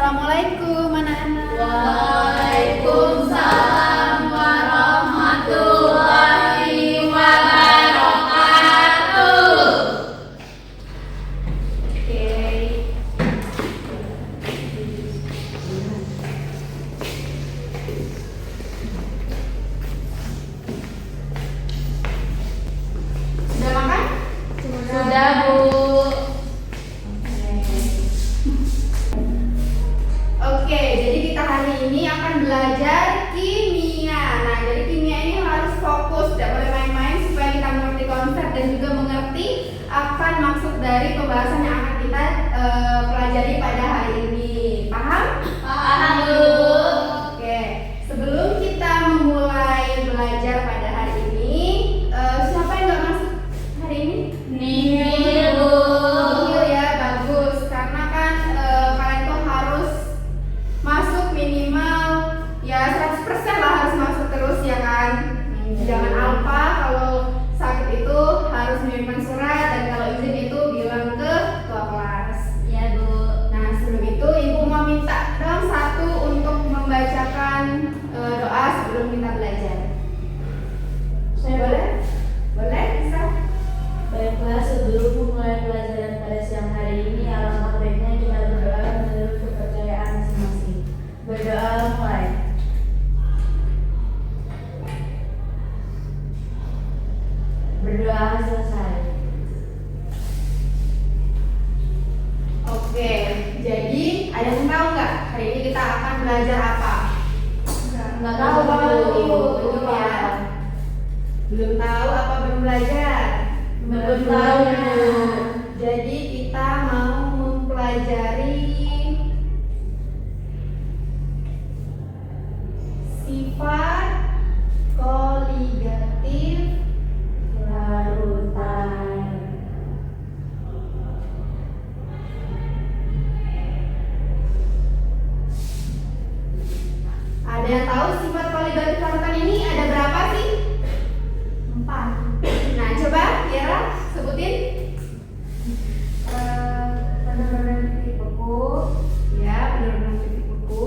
Assalamualaikum anak-anak. Waalaikumsalam warahmatullahi wabarakatuh. Oke. Sudah makan? Sudah, Bu. Oke, jadi kita hari ini akan belajar kimia. Nah, jadi kimia ini harus fokus, tidak boleh main-main supaya kita mengerti konsep dan juga mengerti akan maksud dari pembahasan yang akan kita pelajari pada hari ini. Paham? Paham, Bu. Oke, sebelum kita memulai belajar pada hari ini, siapa yang nggak masuk hari ini? Nihil, Bu. Nihil ya, bagus. Karena kan kalian tuh harus masuk minimal ya 100% lah, harus masuk terus ya kan. Jangan alpa, kalau sakit itu harus mengirimkan surat, dan kalau izin itu bilang ke ketua kelas. Ya, Bu. Nah, sebelum itu ibu mau minta dong satu untuk membacakan doa sebelum kita belajar. Saya Boleh? Boleh? Bisa? Baiklah, sebelum memulai pelajaran pada siang hari ini, alangkah baiknya kita berdoa menurut kepercayaan masing-masing. Berdoa mulai. Berdoa selesai. Oke, jadi ada yang tahu nggak hari ini kita akan belajar apa? Nggak tahu, Bu. Belum ya? Belum tahu apa belum belajar? Belum tahu, Bu. Jadi kita mau mempelajari sifat koligatif Larutan. Ada yang tahu sifat koligatif larutan ini ada berapa sih? 4. Nah, coba Tiara sebutin. Penurunan titik beku, ya, penurunan titik beku,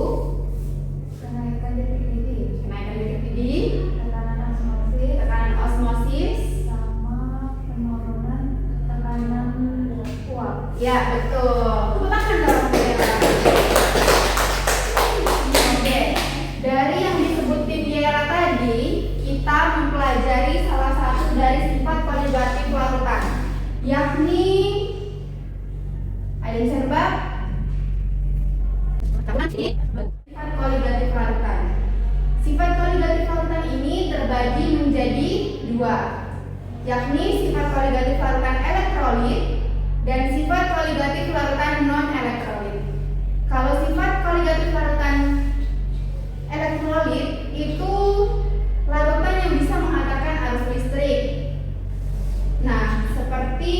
Kenaikan titik titik. kenaikan titik titik, Tekanan osmosis tekanan osmosis. sama penurunan tekanan uap. Ya, betul. Tepuk tangan dong, Tiara. Oke, dari yang disebutin Tiara tadi, kita mempelajari salah satu dari sifat koligatif larutan, yakni ada yang bisa nebak? Sifat koligatif larutan. Sifat koligatif larutan ini terbagi menjadi dua, yakni sifat koligatif larutan elektrolit dan sifat koligatif larutan non-elektrolit. Kalau sifat koligatif larutan elektrolit itu larutan yang bisa menghantarkan arus listrik. Nah, seperti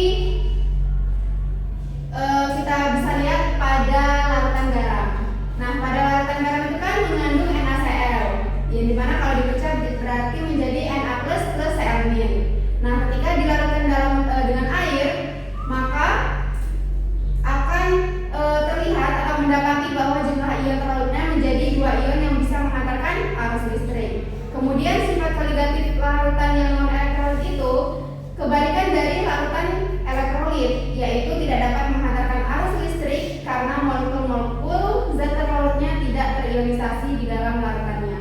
kita bisa lihat pada larutan garam. Nah, pada larutan garam itu kan mengandung NaCl, yang dimana kalau dipecah berarti menjadi Na plus Cl-. Nah, ketika dilarutkan dengan air, maka akan terlihat atau mendapati bahwa jumlah ion terlarutnya menjadi 2 ion yang bisa menghantarkan arus listrik. Kemudian sifat koligatif larutan yang non-elektrolit itu kebalikan dari larutan elektrolit, yaitu tidak dapat menghantarkan arus listrik karena molekul-molekul zat terlarutnya tidak terionisasi di dalam larutannya.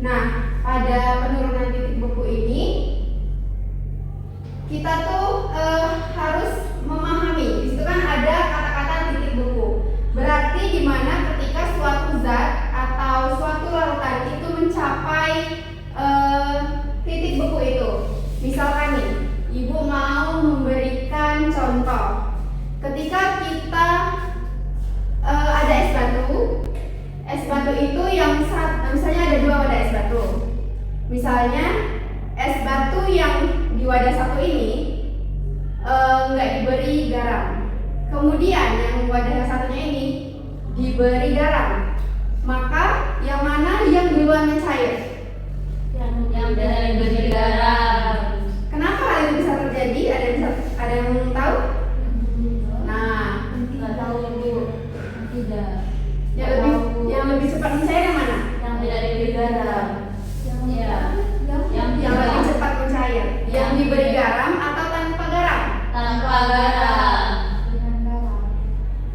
Nah, pada penurunan titik beku ini kita tuh harus memahami. Di situ kan ada kata-kata titik beku. Berarti di mana ketika suatu zat atau suatu larutan itu mencapai titik beku itu. Misalkan nih, Ibu mau memberikan contoh. Ketika kita ada es batu itu yang misalnya ada 2 wadah es batu. Misalnya es batu yang di wadah satu ini nggak diberi garam. Kemudian yang wadah yang satunya ini diberi garam. Maka yang mana yang duluan mencair? Yang diberi garam. Kenapa hal itu bisa terjadi? Ada yang tahu? Nah, Nggak tahu, Bu. Tidak. lebih cepat mencair yang mana? Yang tidak diberi garam. Ya. Yang lebih cepat mencair. Yang diberi garam atau tanpa garam? Tanpa garam. Dengan garam.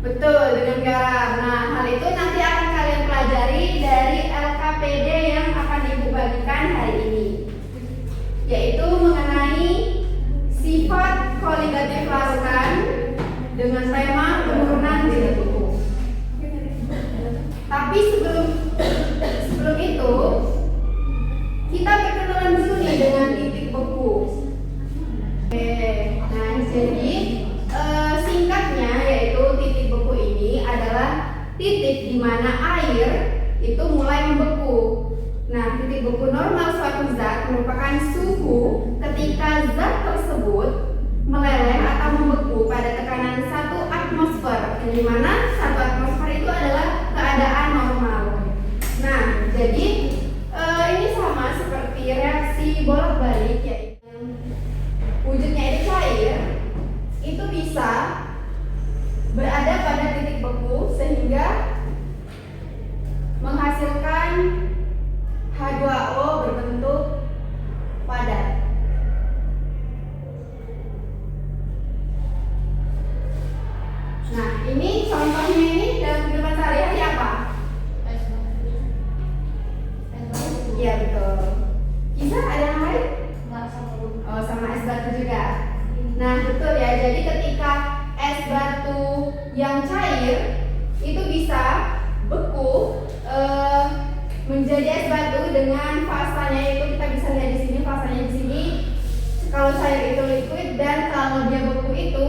Betul, dengan garam. Nah, hal itu nanti akan kalian pelajari dari LKPD yang akan Ibu bagikan hari ini, yaitu mengenai sifat koligatif larutan dengan tema penurunan titik beku. Tapi sebelum itu kita berkenalan dulu nih dengan titik beku. Oke, nah jadi singkatnya yaitu titik beku ini adalah titik di mana air itu mulai membeku. Nah, titik beku normal suatu zat merupakan suhu ketika zat tersebut meleleh atau membeku pada tekanan 1 atmosfer, di mana 1 atmosfer itu adalah keadaan normal. Nah, jadi ini sama seperti reaksi bolak-balik, yaitu wujudnya itu cair, itu bisa berada pada titik beku sehingga menghasilkan H2O berbentuk padat. Nah, ini contohnya ini dalam kehidupan sehari-hari apa? Iya, betul. Kisah ada yang lain? Oh, sama es batu juga. Nah, betul ya. Jadi ketika es batu yang cair itu bisa beku menjadi es batu dengan fasanya, itu kita bisa lihat di sini fasanya di sini. Kalau cair itu liquid dan kalau dia beku itu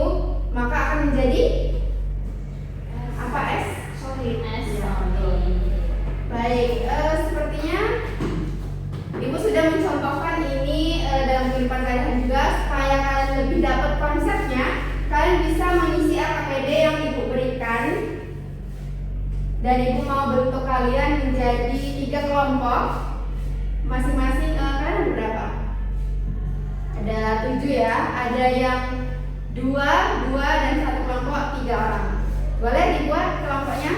maka akan menjadi apa? Es solid. Baik, sepertinya Ibu sudah mencontohkan ini dalam kehidupan kalian juga. Supaya kalian lebih dapat konsepnya, kalian bisa mengisi LKPD yang Ibu berikan. Dan Ibu mau bentuk kalian menjadi 3 kelompok. Masing-masing kalian ada berapa? Ada 7 ya. Ada yang 2 dan 1 kelompok 3 orang. Boleh dibuat kelompoknya?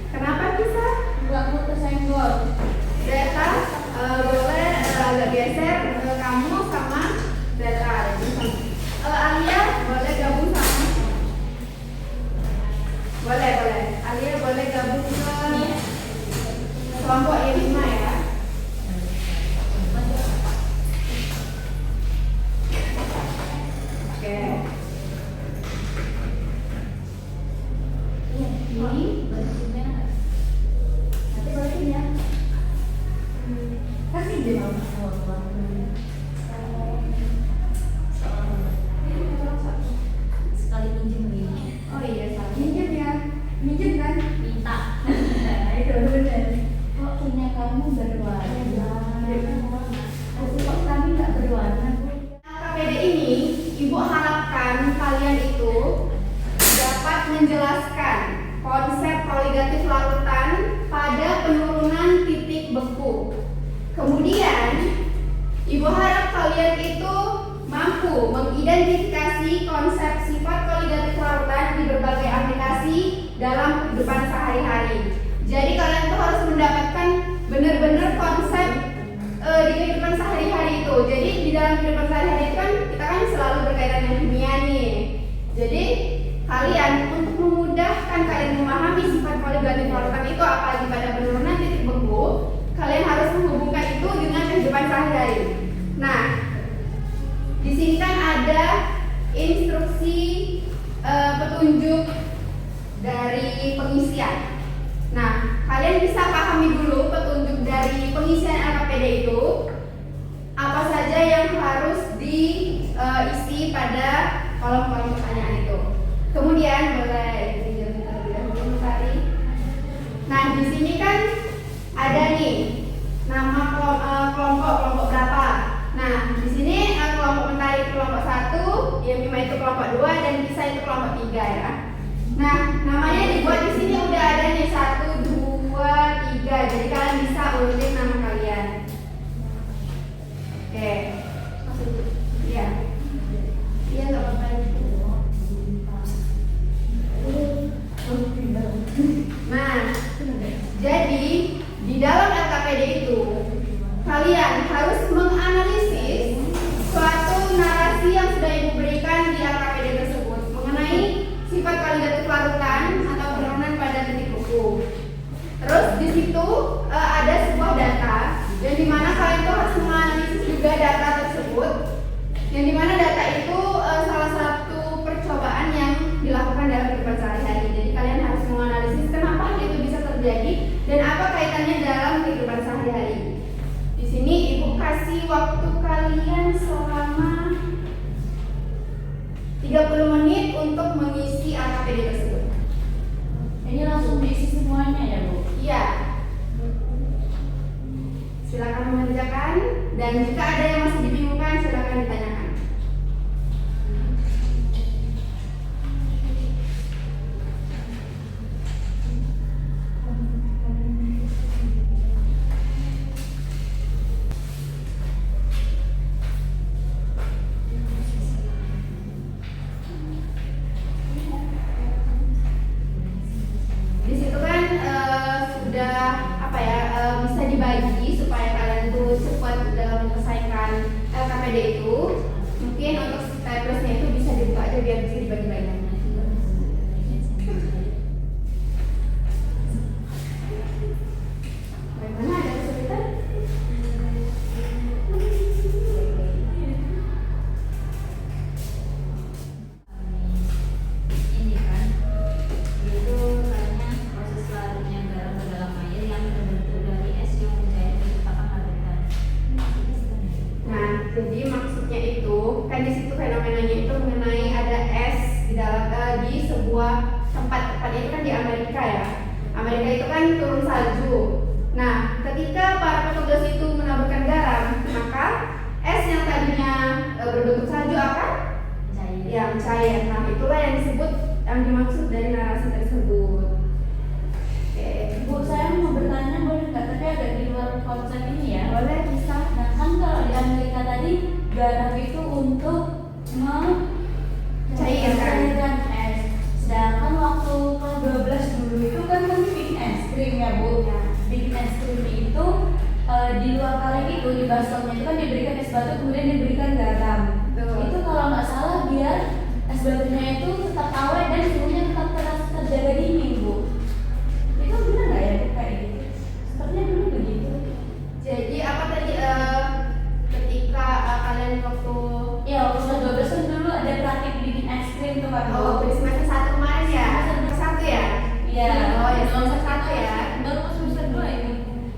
Kenapa bisa? Enggak mau tersenggol. Zeta, boleh agak geser kamu sama Zeta. Alia boleh gabung sama. Boleh. Alia boleh gabung ke kelompok yang 5 ya. Oke. Ini nanti balikin ya. Kasih dia mama. Sekali pinjam ini. Oh iya, minjem ya. Minjem kan? Minta. Itu benar. Kok punya kamu berwarna? Kok kami nggak berwarna? LKPD ini Ibu harapkan kalian itu dapat menjelaskan konsep koligatif larutan pada penurunan titik beku. Kemudian Ibu harap kalian itu mampu mengidentifikasi konsep sifat koligatif larutan di berbagai aplikasi dalam kehidupan sehari-hari. Jadi kalian tuh harus mendapatkan benar-benar konsep di kehidupan sehari-hari itu. Jadi di dalam kehidupan sehari-hari itu kan kita kan selalu berkaitan dengan kimia nih. Jadi kalian untuk memudahkan kalian memahami sifat koligatif larutan itu apalagi pada penurunan titik beku, kalian harus menghubungkan itu dengan kehidupan sehari-hari. Nah, di sini kan ada instruksi petunjuk dari pengisian. Nah, kalian bisa pahami dulu petunjuk dari pengisian LKPD itu apa saja yang harus diisi pada kolom-kolom pertanyaan itu. Kemudian boleh terlebih dahulu Sari. Nah, di sini kan ada nih nama kelompok berapa. Nah, di sini kelompok Mentari kelompok 1, yang Bima itu kelompok 2, dan Bisa itu kelompok 3 ya. Nah, namanya dibuat di sini udah ada nih 1, 2, 3. Jadi kalian bisa urutin nama kalian. Oke. kasih waktu kalian selama 30 menit untuk mengisi AKPD tersebut. Ini langsung diisi semuanya ya Bu? Iya. Silakan mengerjakan, dan jika ada yang masih dibingungkan silakan ditanyakan. Di situ kan sudah apa ya, bisa dibagi supaya kalian tuh cepat dalam menyelesaikan LKPD itu. Mungkin untuk staplernya itu bisa dibuka aja biar bisa dibagi-bagi. Bagaimana, ada kesulitan? Ini kan itu katanya proses larutnya garam ke dalam air yang terbentuk dari es yang mencair menciptakan larutan. Nah, jadi maksudnya itu kan di situ fenomenanya itu mengenai ada es di dalam di sebuah tempat itu kan di Amerika ya. Amerika itu kan turun salju. Nah, ketika para petugas itu menaburkan garam, maka es yang tadinya berbentuk salju akan mencair. Nah, itulah yang disebut, yang dimaksud dari narasi tersebut. Oke. Bu, saya mau bertanya boleh nggak? Tapi agak di luar konsep ini ya. Boleh, bisa. Nah kan kalau di Amerika tadi garam itu untuk mencairkan es. Sedangkan waktu kelas 12 dulu itu kan kami bikin es krim ya Bu. Bikin es krim itu di luar kaleng itu, di baskomnya itu kan diberikan es batu kemudian diberikan garam. Betul. Itu kalau nggak salah biar es batunya itu tetap awet dan suhunya tetap terjaga dingin Bu. Itu benar nggak ya Bu kayak gitu? Sepertinya dulu begitu. Jadi apa tadi ketika kalian waktu Ya, waktu kelas 12 kan dulu ada praktik bikin es krim tuh kan Bu. di semester 1 kemarin ya? Semester 1 ya? Iya. Oh ya, semester 1 ya. Baru pas semester 2 ini.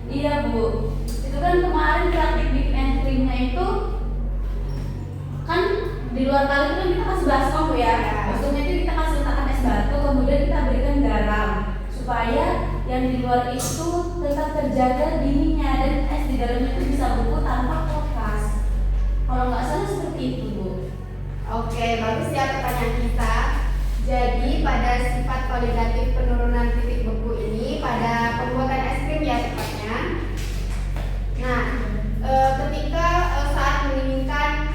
Iya Bu. Itu kan kemarin praktik bikin es krimnya itu kan di luar kali itu kan kita kasih baskom Bu ya. Baskomnya itu kita kasih letakkan es batu, kemudian kita berikan garam supaya yang di luar itu tetap terjaga dinginnya dan es di dalamnya itu bisa beku tanpa kulkas. Kalau nggak salah seperti itu Bu. Oke, bagus ya pertanyaan kita. Jadi pada sifat koligatif penurunan titik beku ini pada pembuatan es krim ya tepatnya. Nah, ketika saat mendinginkan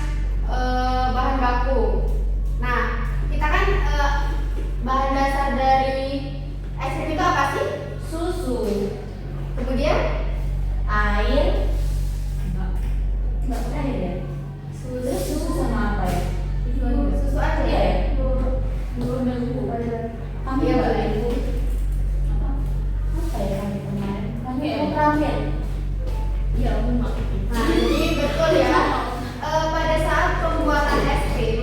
bahan baku. Nah, kita kan bahan dasar dari es krim itu apa sih? Susu, Kemudian air, nggak pakai air ya? Susu sama apa ya? susu aja Iya ya? Kami ya boleh. Apa ya kami kemarin? Kami terakhir. Iya, umum. Nah, jadi betul ya. Pada saat pembuatan es krim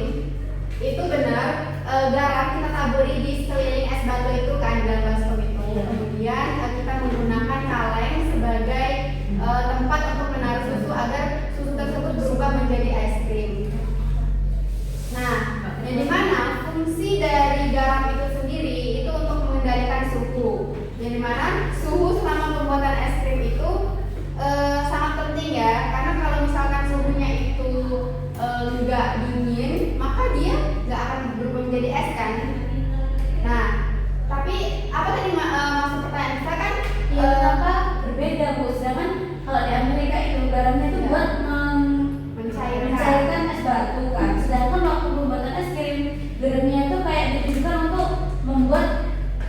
itu benar garam kita taburi di sekeliling es batu itu kan dalam baskom itu. Iya. Kemudian kita menggunakan kaleng sebagai tempat untuk menaruh susu agar susu tersebut berubah menjadi es krim. Nah, yang dimana fungsi dari garam itu sendiri itu untuk mengendalikan suhu. Yang dimana suhu selama pembuatan es krim itu sangat penting ya, karena kalau misalkan suhunya itu nggak dingin, maka dia nggak akan berubah menjadi es kan. Nah, tapi apa tadi maksud pertanyaan kita kan? Iya, kenapa berbeda Bu? Sedangkan kalau di Amerika itu garamnya itu buat mencairkan es batu kan. Sedangkan waktu pembuatan es krim garamnya itu kayak ditujukan untuk membuat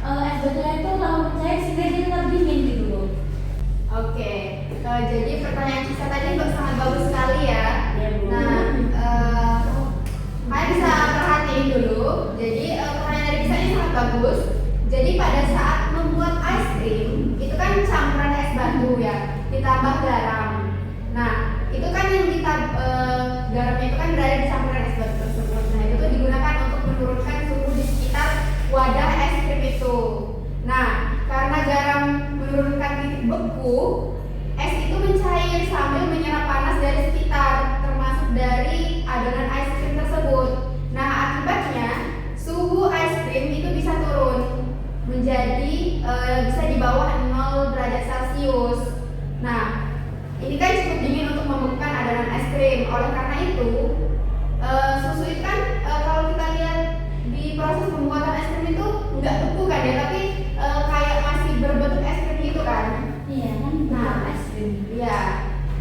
es batunya itu lama mencair sehingga dia tetap dingin gitu Bu. Oke, jadi pertanyaan kita tadi sangat bagus sekali ya. Iya, Bu. Nah, kalian bisa perhatiin dulu. Jadi pertanyaan dari Bisa ini sangat bagus. Jadi pada saat membuat es krim itu kan campuran es batu ya, ditambah garam. Nah, itu kan yang garamnya itu kan berada di campuran es batu tersebut. Nah, itu tuh digunakan untuk menurunkan suhu di sekitar wadah es krim itu. Nah, karena garam menurunkan titik beku, es itu mencair sambil menyerap panas dari bisa di bawah 0 derajat Celcius. Nah, ini kan cukup dingin untuk membekukan adonan es krim. Oleh karena itu, susu itu kan kalau kita lihat di proses pembuatan es krim itu nggak beku kan ya, tapi kayak masih berbentuk es krim gitu kan. Iya kan, Nah, es krim. Iya,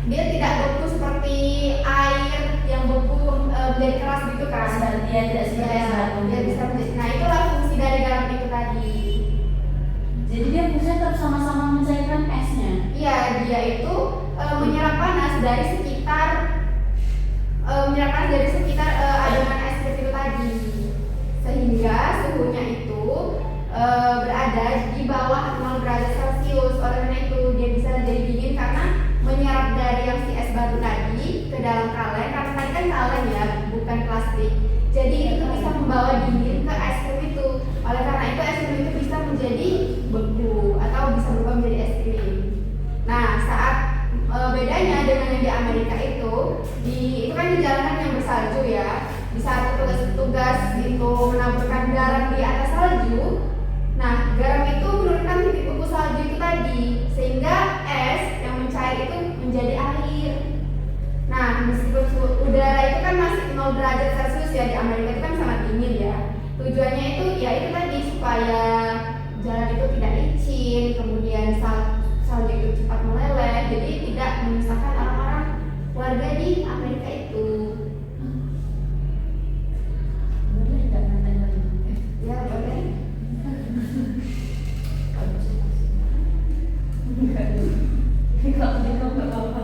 dia tidak beku seperti air yang beku menjadi keras gitu kan. Dia tidak seperti es batu. Dia bisa menjadi. Nah, itulah fungsi dari garam itu tadi. Jadi dia fungsinya tetap sama-sama mencairkan esnya. Iya, dia itu menyerap panas dari sekitar adonan es krim itu tadi, sehingga suhunya itu berada di bawah 0 derajat Celcius. Oleh karena itu dia bisa jadi dingin karena menyerap dari yang si es batu tadi ke dalam kaleng. Karena tadi kan kaleng ya, bukan plastik. Jadi itu bisa membawa dingin ke es krim itu. Oleh karena itu es krim itu bisa menjadi beku atau bisa berubah menjadi es krim. Nah, saat bedanya dengan yang di Amerika itu kan di jalanan yang bersalju ya. Di saat petugas itu menaburkan garam di atas salju, nah garam itu menurunkan titik beku salju itu tadi, sehingga es yang mencair itu menjadi air. Nah, meskipun udara itu kan masih 0 derajat Celcius ya, di Amerika itu kan sangat dingin ya. Tujuannya itu ya itu tadi, supaya jalan itu tidak licin, kemudian salju itu cepat meleleh, jadi tidak menyusahkan orang-orang warga di Amerika itu. Boleh nggak nanti lagi? Ya boleh. Kalau nggak apa-apa.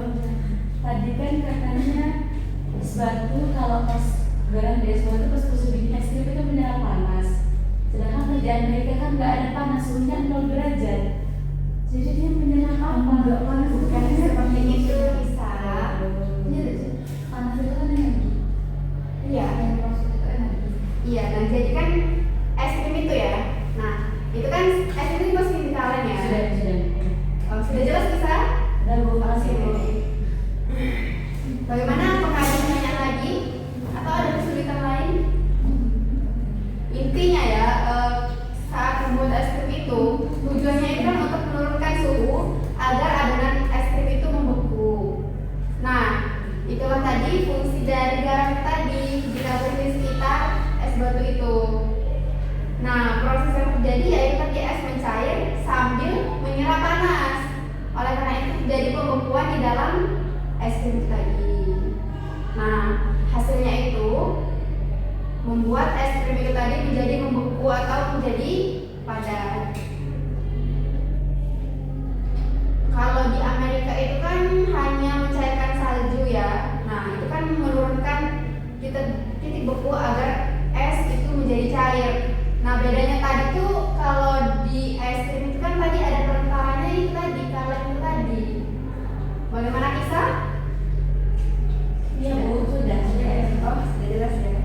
Tadi kan katanya es batu, kalau pas garam di es batu pas susu bikin es krim itu menyerap panas. Sedangkan di Amerika kan nggak ada panas, suhunya 0 derajat. Jadi dia menyerap apa? Nggak panas, bukan seperti itu bisa. Panas itu kan energi. Iya. Yang maksud itu energi. Iya, nah jadi kan es krim itu ya. Nah, itu kan es krim masukin di kaleng ya. Sudah. Oh, sudah jelas bisa? Udah Bu, makasih Bu. Bagaimana? Apakah ada pertanyaan lagi? Atau ada kesulitan lain? Intinya ya, saat membuat es krim itu tujuannya itu kan untuk menurunkan suhu agar adonan es krim itu membeku. Nah, itulah tadi fungsi dari garam tadi ditaruh di sekitar es batu itu. Nah, proses yang terjadi yaitu tadi es mencair sambil menyerap panas. Oleh karena itu terjadi pembekuan di dalam es krim itu tadi. Nah, hasilnya itu membuat es krim itu tadi menjadi membeku atau menjadi padat. Kalau di Amerika itu kan hanya mencairkan salju ya. Nah, itu kan menurunkan titik beku agar es itu menjadi cair. Nah, bedanya tadi tuh kalau di es krim itu kan tadi ada perantaranya itu tadi, kaleng itu tadi. Bagaimana kisah? Iya Bu, sudah. Oh, sudah jelas ya.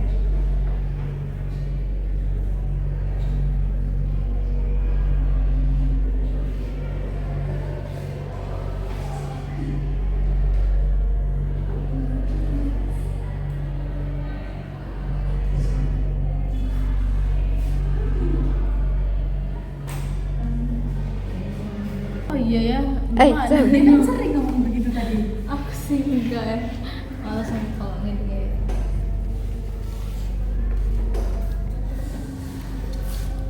Oh iya ya, sorry. dia kan sering ngomong begitu tadi. Aku sih enggak ya, malas kalau gitu.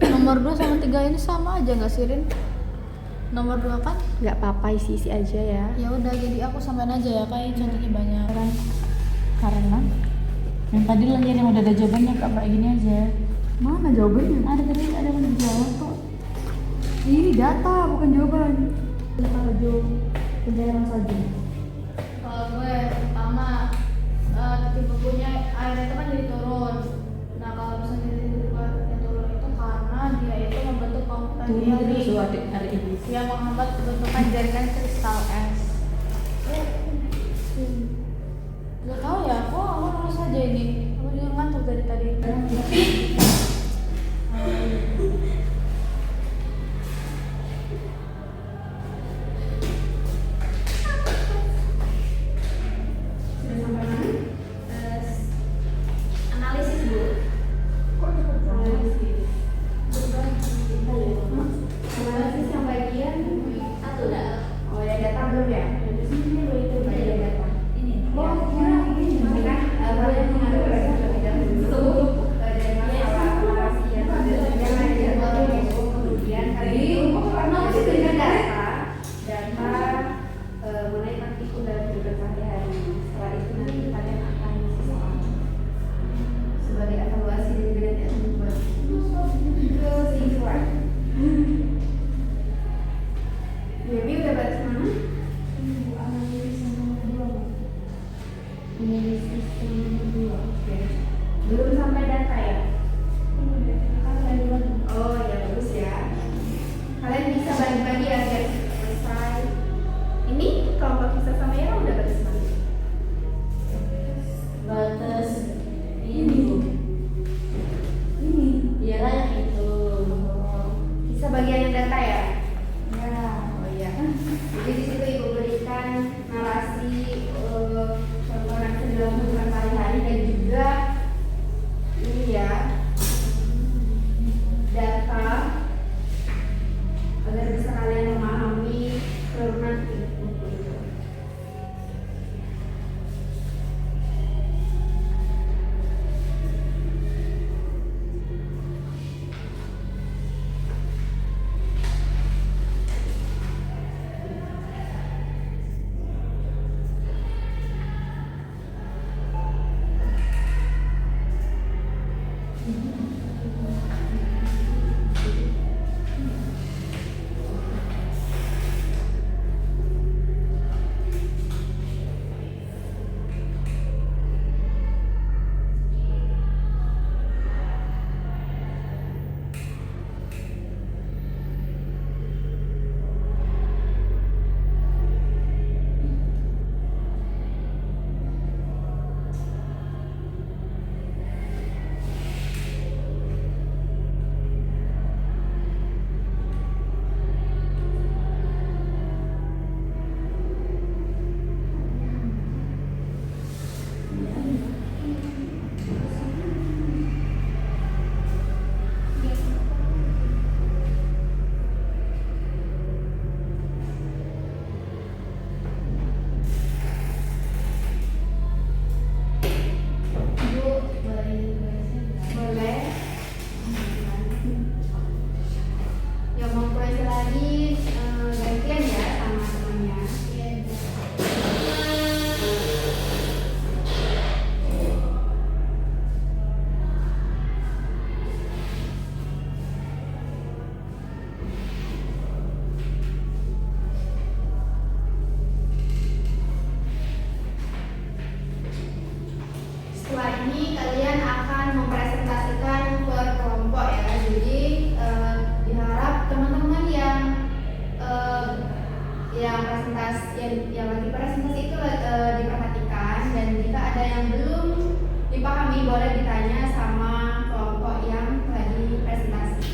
Nomor 2 sama 3 ini sama aja nggak sih Rin? Nomor 2 kan? Nggak apa-apa, isi aja ya. Ya udah, jadi aku samain aja ya, kayak contohnya banyak. Karena yang tadi lanjut yang udah ada jawabannya kayak gini aja. Mana jawabannya? Ada tadi ada yang dijawab kok. Ini data bukan jawaban. Salju, pencairan salju. Kalau gue pertama titik bekunya air itu kan jadi turun. Nah kalau misalnya titik bekunya turun itu karena dia itu membentuk komputan yang menghambat pembentukan jaringan kristal es. Gak tau ya, aku nulis aja ini. Aku juga ngantuk dari tadi. Analisis Bu. Kok cepat banget sih? Analisis analisis yang kedua. Oke. Belum sampai data ya? Oh ya, bagus ya. Kalian bisa bagi-bagi ya guys. Selesai. Ini kelompok kisah sama Ira udah bagus banget. Batas ini Bu. Ini ya lah itu. Bisa bagian yang data ya? Ya. Oh iya. Jadi di situ ibu berikan narasi contoh narasi dalam kehidupan sehari-hari dan juga ini ya data agar bisa kalian memahami kerunan buku itu. Boleh. Yang mau kuliah lagi gantian ya sama temannya. Setelah ini kalian akan mempresentasikan per kelompok ya. Jadi diharap teman-teman yang presentasi yang lagi presentasi itu diperhatikan, dan jika ada yang belum dipahami boleh ditanya sama kelompok yang lagi presentasi.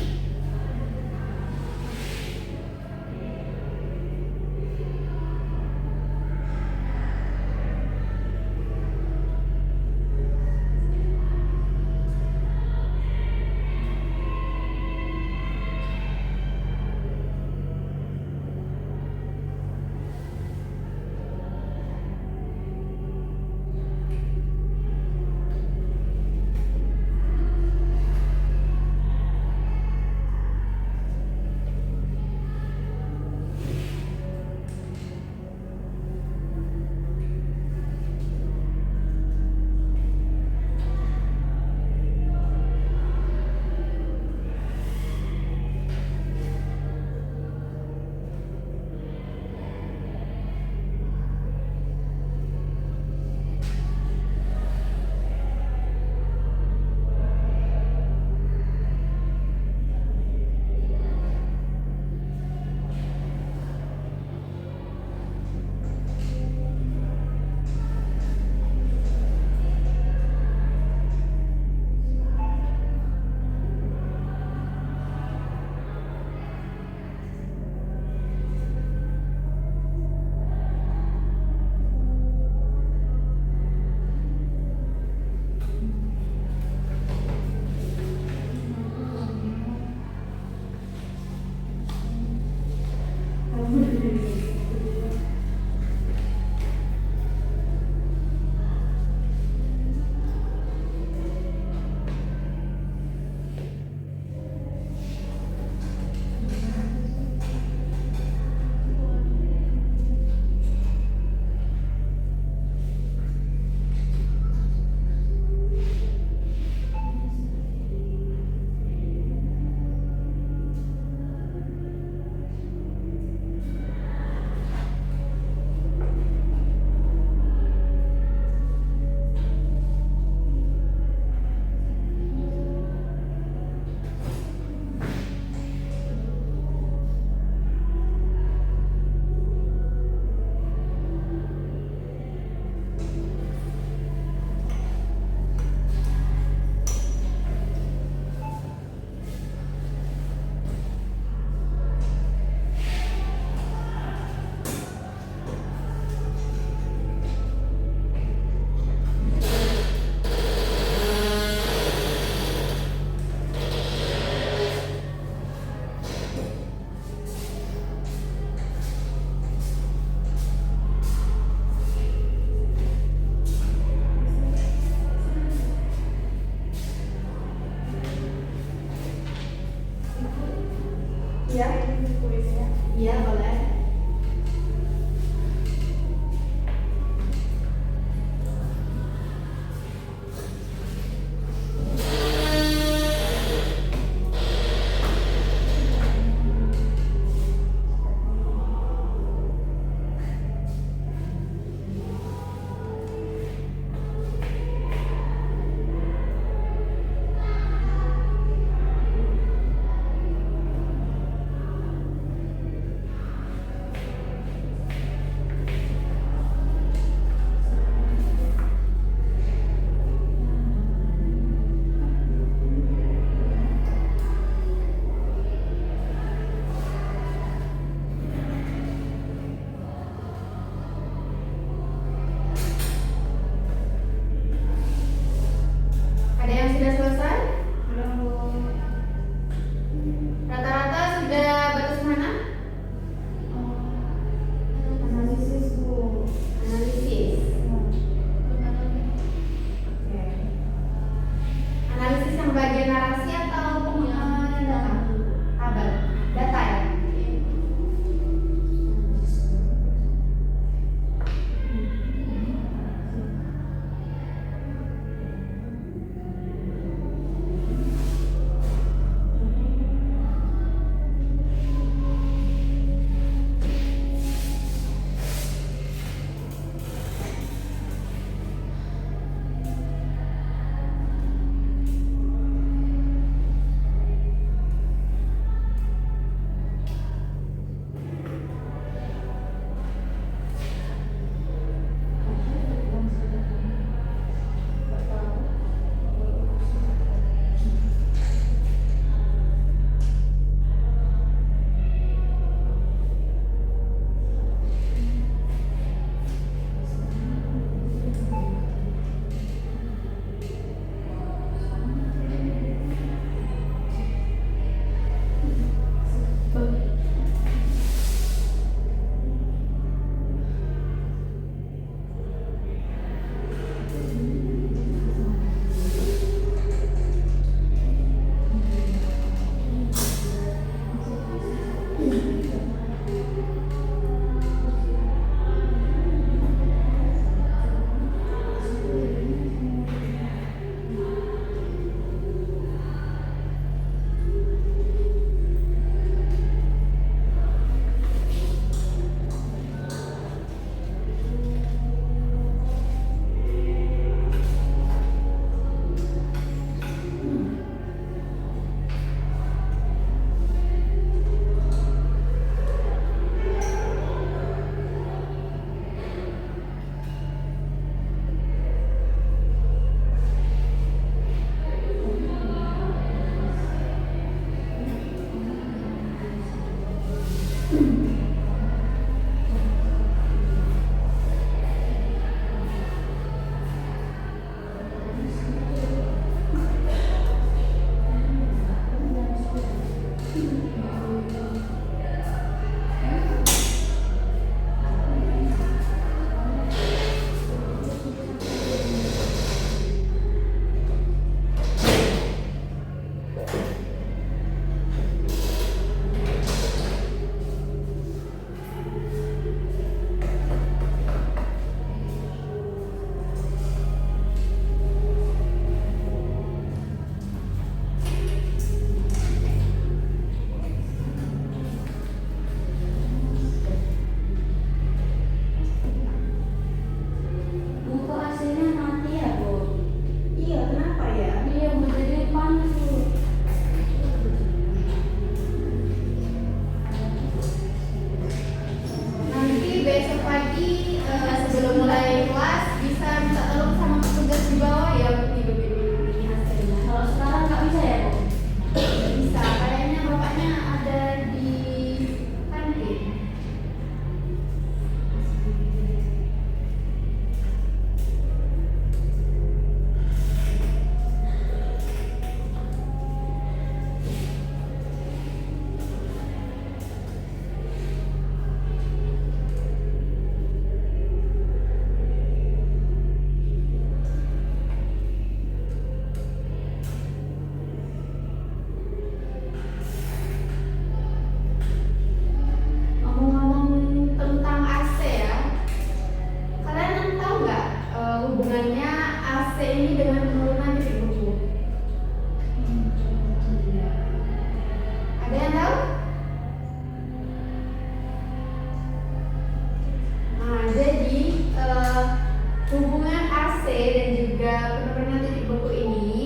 penurunan titik beku ini,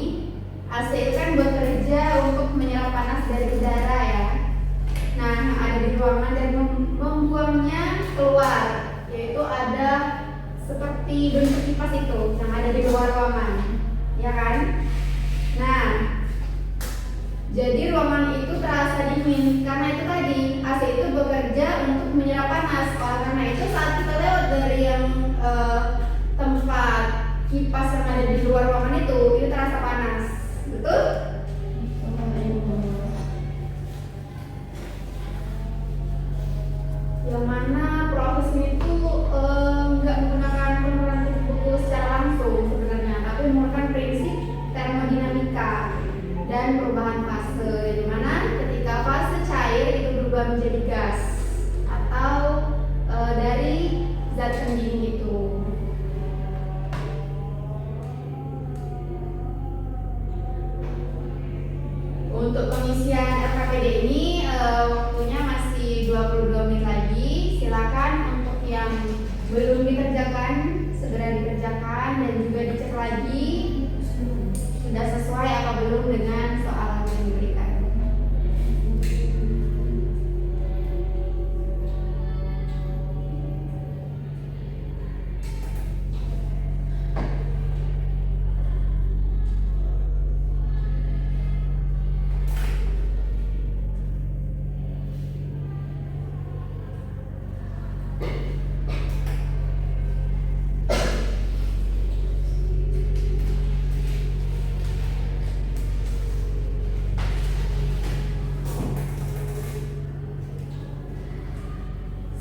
AC itu kan bekerja untuk menyerap panas dari udara ya. Nah, yang ada di ruangan dan membuangnya keluar, yaitu ada seperti bentuk kipas itu yang ada di luar ruangan, ya kan? Nah, jadi ruangan itu terasa dingin karena itu tadi AC itu bekerja untuk menyerap panas. Oleh karena itu saat kita lewat dari yang tempat kipas yang ada di luar ruangan itu terasa panas, betul? Yang mana prosesnya itu nggak menggunakan penurunan titik beku secara langsung sebenarnya, tapi menggunakan prinsip termodinamika dan perubahan fase, di mana ketika fase cair itu berubah menjadi gas atau dari zat pendingin itu. Untuk pengisian RKPD ini waktunya masih 22 menit lagi. Silakan untuk yang belum dikerjakan segera dikerjakan dan juga dicek lagi sudah sesuai apa belum dengan soal yang diberikan.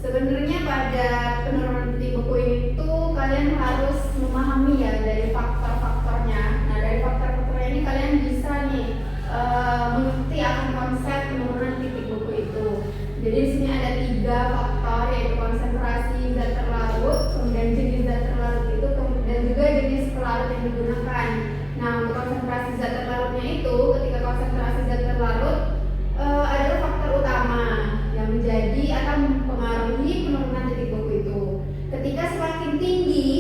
Sebenarnya pada penurunan titik beku itu kalian harus memahami ya dari faktor-faktornya. Nah, dari faktor-faktornya ini kalian bisa nih mengerti akan konsep penurunan titik beku itu. Jadi di sini ada 3 faktor, yaitu konsentrasi zat terlarut, kemudian jenis zat terlarut itu, dan juga jenis pelarut yang digunakan. Nah, untuk konsentrasi zat terlarutnya itu, ketika konsentrasi zat terlarut adalah faktor utama yang menjadi akan mempengaruhi penurunan titik beku itu. Ketika semakin tinggi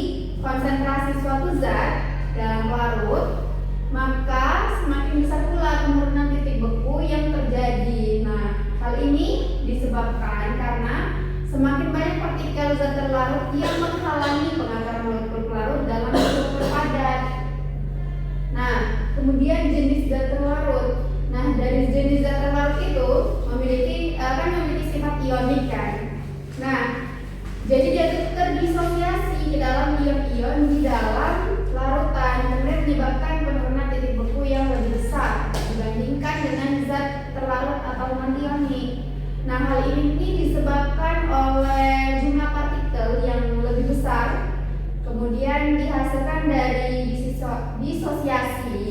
konsentrasi suatu zat dalam larut, maka semakin besar pula penurunan titik beku yang terjadi. Nah, hal ini disebabkan karena semakin banyak partikel zat terlarut yang menghalangi pengakaran molekul pelarut dalam struktur padat. Nah, kemudian jenis zat terlarut. Nah, dari jenis zat terlarut itu memiliki sifat ionik kan. Nah, jadi dia terdisosiasi ke dalam ion-ion di dalam larutan, kemudian menyebabkan penurunan titik beku yang lebih besar dibandingkan dengan zat terlarut atau non-ionik. Nah, hal ini disebabkan oleh jumlah partikel yang lebih besar, kemudian dihasilkan dari disosiasi,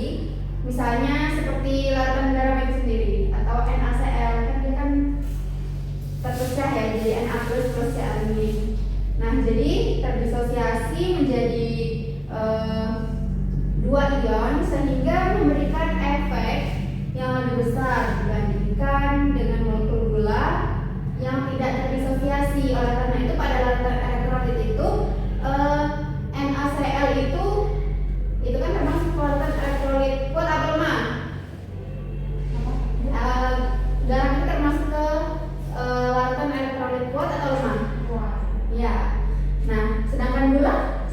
misalnya seperti larutan garam itu sendiri atau NaCl, kan dia kan terpecah ya jadi Na plus Cl-. Nah, jadi terdisosiasi menjadi 2 ion sehingga memberikan efek yang lebih besar dibandingkan dengan molekul gula yang tidak terdisosiasi. Oleh karena itu pada larutan elektrolit itu NaCl itu kan termasuk larutan elektrolit kuat apa lemah? Garam itu termasuk ke larutan elektrolit kuat atau lemah? Ya. Nah, sedangkan gula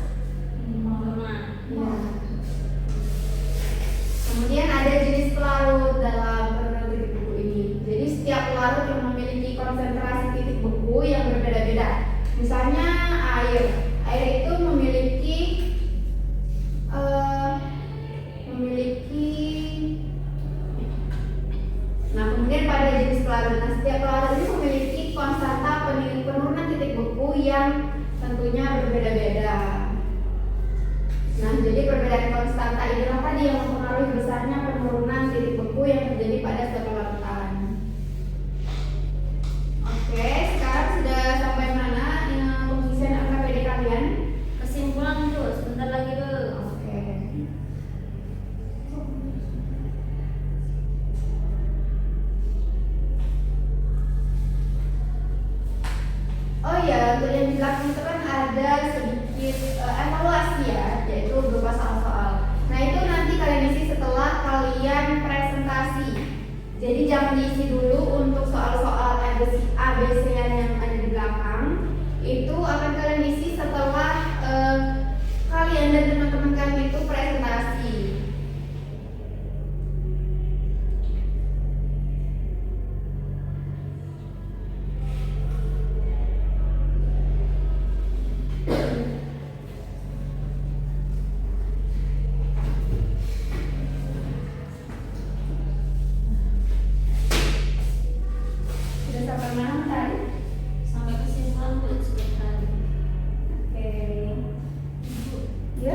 Ya.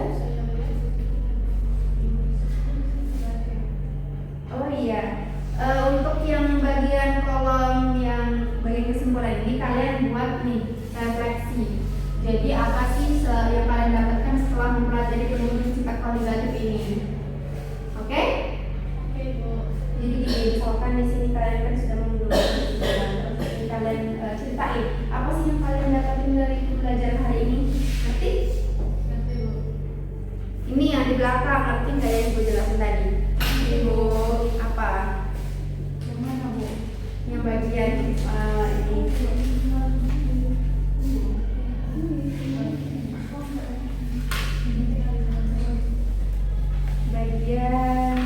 Oh iya. Untuk yang bagian kolom yang bagian kesimpulan ini kalian buat nih refleksi. Jadi apa sih yang kalian dapatkan setelah mempelajari penulis sifat kualitatif ini? Oke? Oke, Bu. Jadi misalkan di sini kalian kan sudah menulis, terus ini kalian ceritain apa sih yang kalian dapatin dari pelajaran hari ini? Ngerti? Ngerti, Bu. Ini yang di belakang, ngerti nggak yang gue jelasin tadi? Ibu apa? Yang mana, Bu? Yang bagian ini. Bagian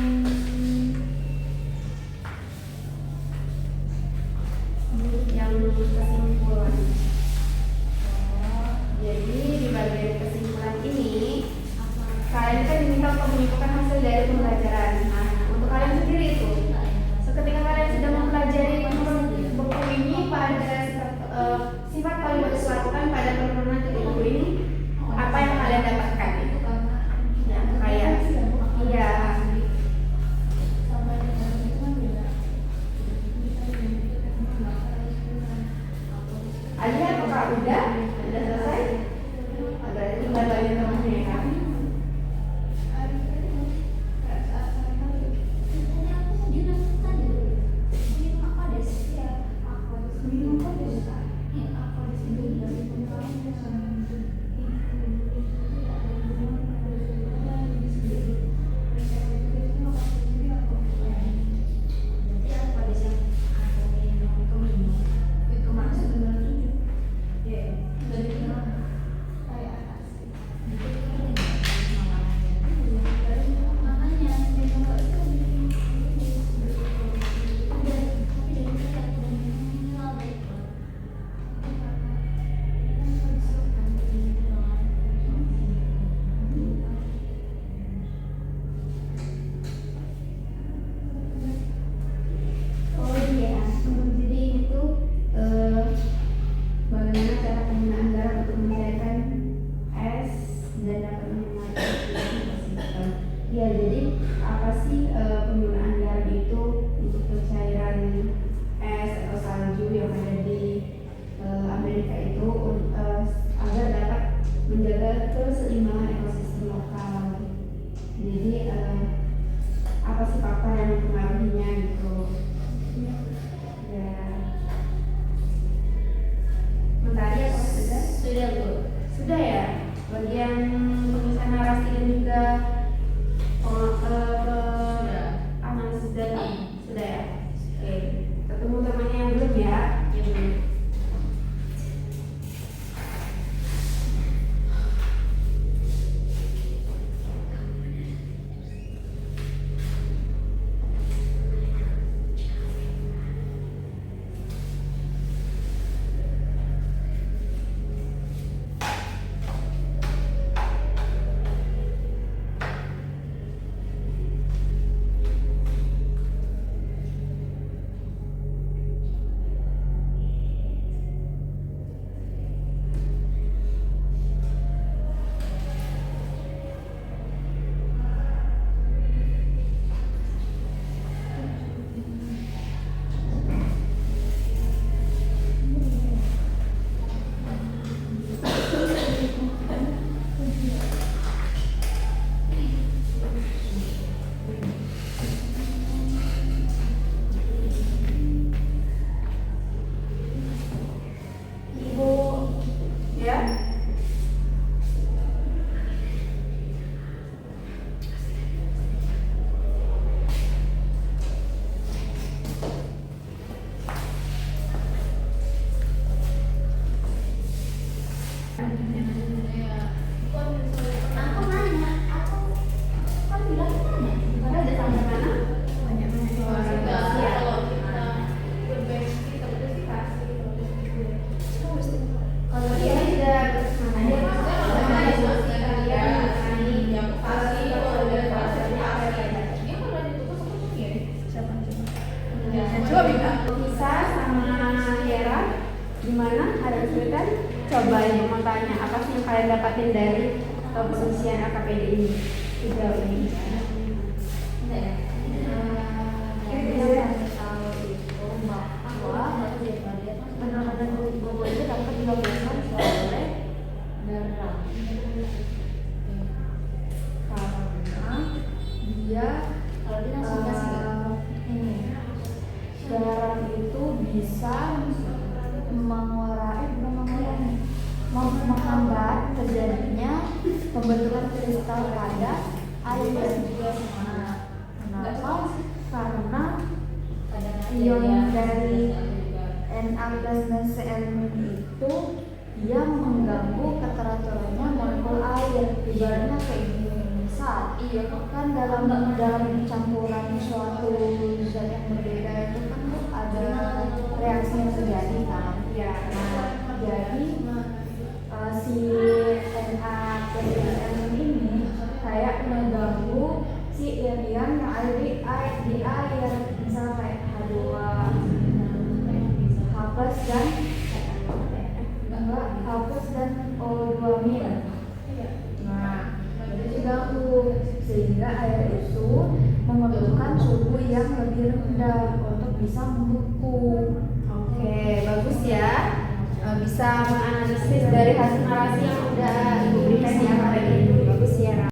yang kesimpulan. Jadi di bagian kesimpulan ini kalian kan diminta untuk menyimpulkan hasil dari pembelajaran. Nah, untuk kalian sendiri itu, ketika kalian sudah mempelajari buku ini pada sifat kualitatif lakukan pada penurunan titik buku ini, apa yang kalian dapatkan? Ya, kayak iya. Alia, apakah udah selesai? Agak tinggal bagian temannya ya kan? Oh iya, jadi itu bagaimana cara penggunaan garam untuk mencairkan es dan dapat menguatkan ekosistem. Ya, jadi apa sih penggunaan garam itu untuk pencairan es atau salju yang ada di Amerika itu agar dapat menjaga keseimbangan ekosistem lokal. Jadi apa sih faktor yang mempengaruhinya gitu? Ya. Mentari apa sudah? Sudah, Bu. Sudah ya. Bagian penulisan narasi dan juga analisis data sudah ya. Oke. Ketemu temannya yang belum ya? Ya, Bu. Ibu ya. Aku nanya, aku kan bilang nanya. Karena ada sampai mana? Banyak Enggak, kalau kita berbaik kita udah sih kasih. Kalau dia sudah makanya Bisa sama Hera gimana ada kesulitan? Coba yang mau tanya apa sih yang kalian dapatin dari pengisian AKPD ini sejauh ini? Enggak ya? Yang tahu itu bahwa penanganan bobo itu dapat dilakukan oleh darah karena dia kalau dia langsung kasih ini garam itu bisa menghambat terjadinya pembentukan kristal pada air juga sama. Kenapa? Karena ion dari Na plus dan Cl- itu dia mengganggu keteraturannya molekul air. Ibaratnya kayak gini, misal kan dalam campuran suatu zat yang berbeda itu kan ada reaksi yang terjadi kan. Ya. Nah, jadi si Na plus Cl ini kayak mengganggu si ion-ion yang ada di air, misalnya kayak H2, H plus dan O2 min. Nah, itu diganggu sehingga air itu membutuhkan suhu yang lebih rendah untuk bisa membeku. Oke, bagus ya. Bisa menganalisis dari hasil narasi yang udah Ibu berikan ya hari ini. Bagus ya.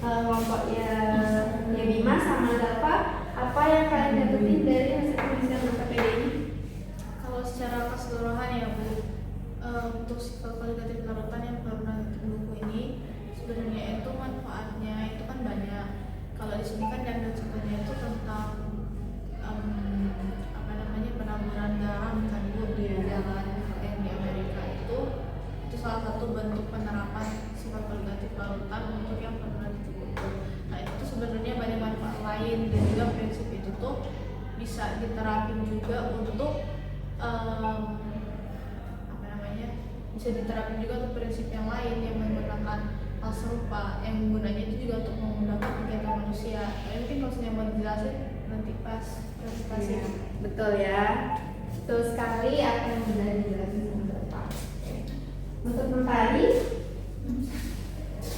Kelompoknya ya Bima sama Zalfa, apa yang kalian dapetin dari hasil pemeriksaan AKPD ini? Kalau secara keseluruhan ya Bu, untuk sifat kualitatif larutan yang pernah di buku ini sebenarnya itu manfaatnya itu kan banyak. Kalau di sini kan diambil contohnya itu tentang penaburan garam kan Bu di jalan yang di Amerika itu salah satu bentuk penerapan sifat kualitatif larutan untuk yang pernah di buku. Nah itu sebenarnya banyak manfaat lain dan juga prinsip itu tuh bisa diterapin juga untuk bisa diterapin juga untuk prinsip yang lain yang menggunakan hal serupa yang gunanya itu juga untuk memudahkan kegiatan manusia. Nah, mungkin maksudnya mau dijelasin nanti pas presentasi. Iya, betul ya. Betul sekali apa yang sudah dijelasin sama Bapak. Untuk Mentari,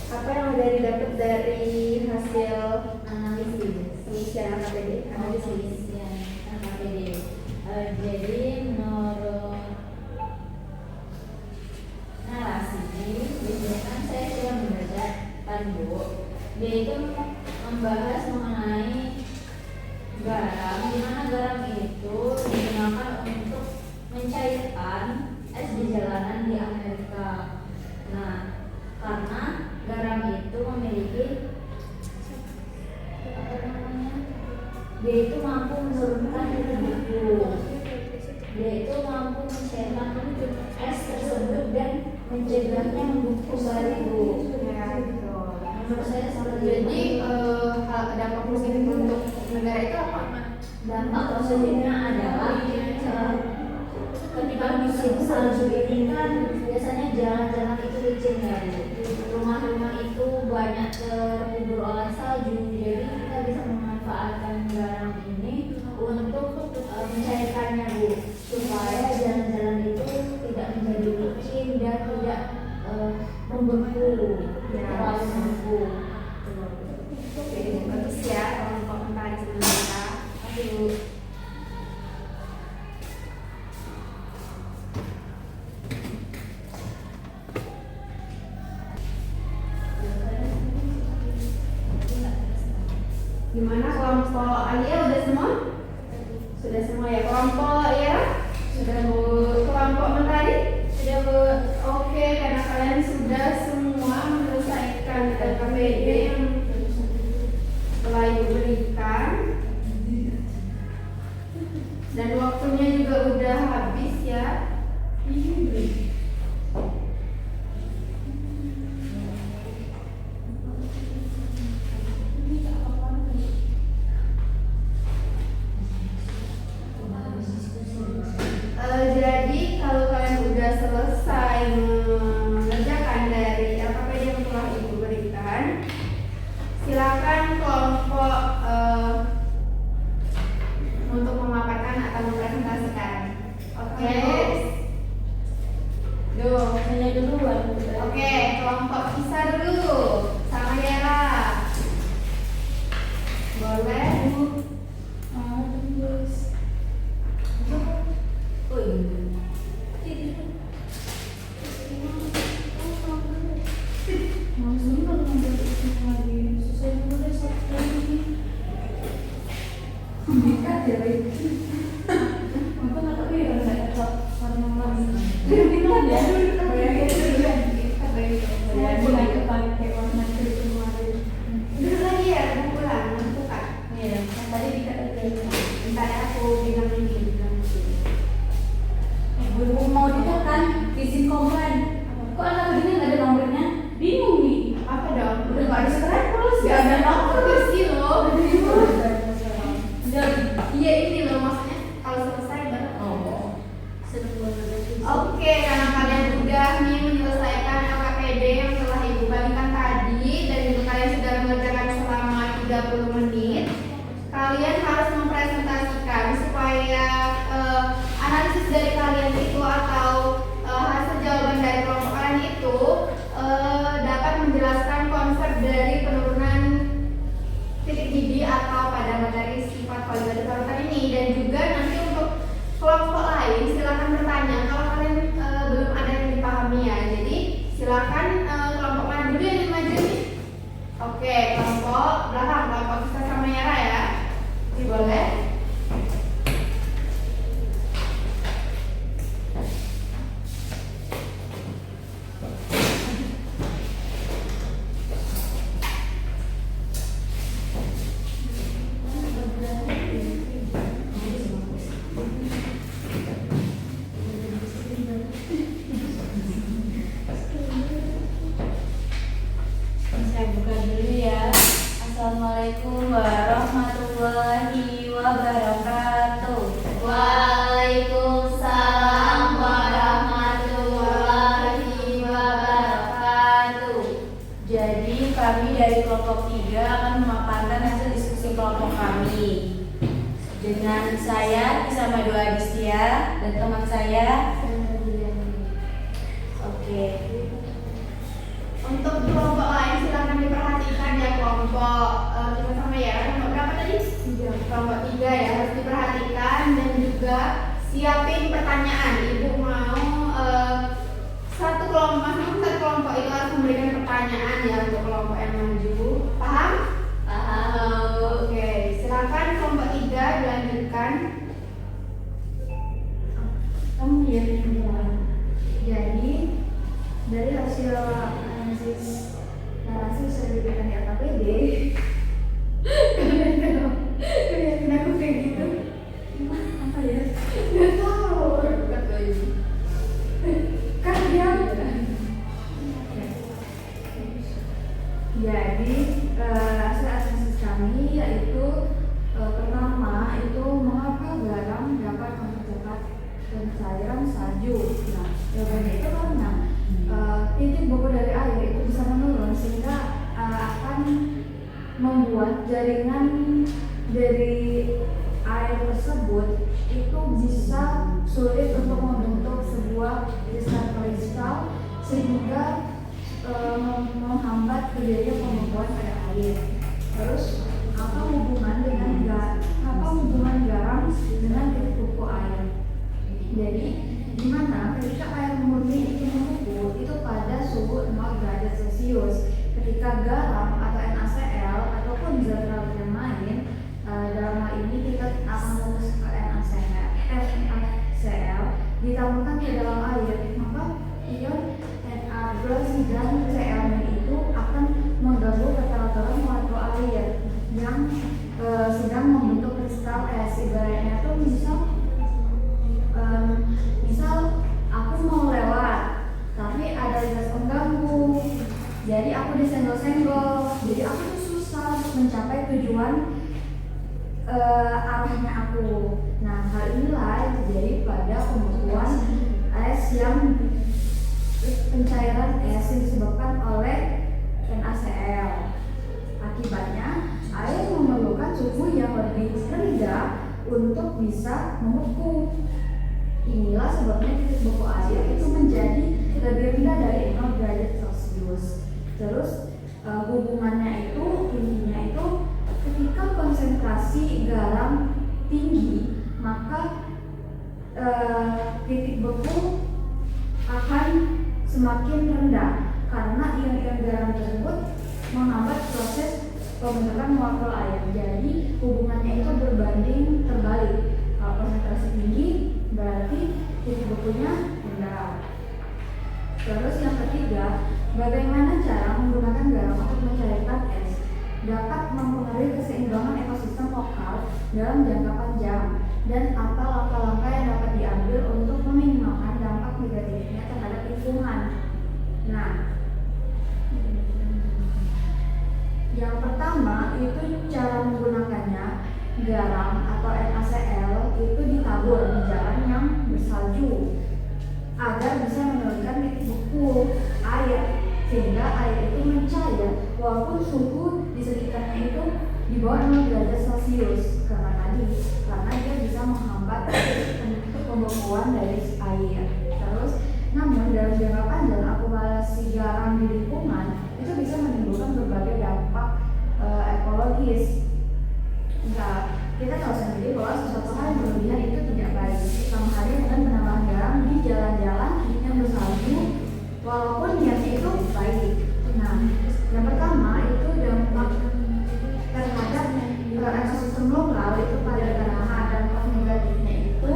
apa yang udah didapat dari hasil pengisian AKPD? Analisis. Jadi menurut narasi biasanya kan saya sudah membaca kan Bu, dia itu membahas mengenai garam, di mana garam itu digunakan untuk mencairkan es di jalanan di Amerika. Nah, karena garam itu memiliki dia itu mampu menurunkan suhu tubuh. Dia itu mampu mencairkan es tersebut dan mencegahnya membeku kembali Bu. Ya, betul. Menurut saya seperti Jadi itu. dampak positif untuk negara itu apa? Dampak positifnya adalah ketika musim salju ini kan biasanya jalan-jalan itu licin ya Bu. Rumah-rumah itu banyak terkubur oleh salju, jadi kita bisa memanfaatkan garam ini untuk mencairkannya Bu, supaya jalan-jalan itu tidak menjadi licin dan tidak membeku, terlalu membeku. Oke, bagus ya kelompok Mentari sebenarnya. Aduh. Gimana kelompok Alia udah semua? Sudah semua ya. Kelompok ya? Sudah Bu. Kelompok Mentari? Sudah Bu. Oke, karena kalian sudah semua menyelesaikan LKPD yang telah Ibu berikan dan waktunya juga udah habis ya. Bu. Terus. Oh iya. Mau sini kalau ngambil itu lagi susah dulu deh satu lagi. Dekat ya, baik. Aku nggak tahu ya kalau nggak dapat warna lagi. Dekat ya, bayangin dulu kan. Dekat baik. Bayangin lagi pakai warna kulit kemarin. Dulu lagi ya, mau pulang, menentukan. Iya, yang tadi dekat aja. Bentar ya, aku bilang ini. Belum mau dekat kan, izin komplain. Kok anak begini nggak ada nomornya? Bingung nih. Apa dong? Udah nggak ada sekarang terus. Gak ada nomor bersih loh. Jadi, Iya ini loh maksudnya kalau selesai baru. oh. Seneng banget. Oke, karena kalian udah nih menyelesaikan LKPD yang telah ibu bagikan tadi dan juga kalian sudah mengerjakan selama 30 menit, kalian harus mempresentasikan supaya analisis dari kalian itu atau hasil jawaban dari kelompok kalian itu dapat menjelaskan konsep dari penurunan titik gigi atau pada materi sifat kualitatif parutan ini. Dan juga nanti untuk kelompok lain silakan bertanya kalau kalian belum ada yang dipahami ya. Jadi silakan kelompok mana dulu yang maju nih. Oke, kelompok belakang, kelompok kita sama Yara ya. Ini boleh. Saya buka dulu ya. Assalamualaikum warahmatullahi wabarakatuh. Waalaikumsalam warahmatullahi wabarakatuh. Jadi kami dari kelompok 3 akan memaparkan hasil diskusi kelompok kami. Dengan saya Kisama Dua Adistia dan teman saya. Oke. Untuk kelompok lain silakan diperhatikan ya kelompok kita sama ya. Kelompok berapa tadi? Kelompok 3 ya, harus diperhatikan dan juga siapin pertanyaan. Ibu mau satu kelompok, masing-masing satu kelompok itu harus memberikan pertanyaan ya untuk kelompok yang maju. Paham? Oke, silakan kelompok 3 dilanjutkan. Kamu lihat ini. Jadi dari hasil analisis narasi sudah diberikan di LKPD. Kelihatan aku kayak gitu. Apa ya? Nggak tahu. Kan dia. Jadi hasil analisis kami yaitu pertama itu mengapa garam dapat mempercepat pencairan salju. Nah, jawabannya itu karena titik beku dari air itu bisa menurun sehingga akan membuat jaringan dari air tersebut itu bisa sulit untuk membentuk sebuah kristal-kristal sehingga menghambat terjadinya pembekuan pada air. Terus apa hubungan garam dengan titik beku air? Jadi dimana ketika air murni itu membeku itu pada suhu 0 derajat Celcius. Ketika garam atau NaCl ataupun zat laut yang lain, dalam hal ini kita akan fokus ke NaCl ditambahkan ke dalam air, maka ion Na plus dan Cl itu akan mengganggu keteraturan molekul air yang sedang membentuk kristal es. Ibaratnya tuh misal aku mau lewat tapi ada gas pengganggu, jadi aku disenggol-senggol, jadi aku tuh susah untuk mencapai tujuan arahnya aku. Nah, hal inilah yang terjadi pada pembekuan es yang pencairan es yang disebabkan oleh NaCl. Akibatnya air memerlukan suhu yang lebih rendah untuk bisa membeku. Inilah sebabnya titik beku air itu menjadi lebih rendah dari 0 derajat Celcius. Terus hubungannya itu intinya itu ketika konsentrasi karena ion-ion garam tersebut menghambat proses pembentukan molekul air. Jadi hubungannya itu berbanding terbalik. Kalau konsentrasi tinggi berarti titik bekunya rendah. Terus yang ketiga, bagaimana cara menggunakan garam untuk mencairkan es dapat mempengaruhi keseimbangan ekosistem lokal dalam jangka panjang, dan apa langkah-langkah yang dapat diambil untuk meminimalkan dampak negatifnya terhadap lingkungan. Nah, yang pertama itu cara menggunakannya. Garam atau NaCl itu ditabur di jalan yang bersalju agar bisa menurunkan titik beku air, sehingga air itu mencair walaupun suhu di sekitarnya itu di bawah 0 derajat Celcius karena dia bisa menghambat pembekuan dari air. Terus namun dalam jangka panjang akumulasi garam di lingkungan itu bisa menimbulkan berbagai dampak ekologis. Nah, kita tahu sendiri bahwa sesuatu hal yang berlebihan itu tidak baik. Sama halnya dengan penambahan garam di jalan-jalan yang bersalju, walaupun niatnya itu baik. Nah, yang pertama itu dampak terhadap ekosistem lokal itu pada tanah. Dampak negatifnya itu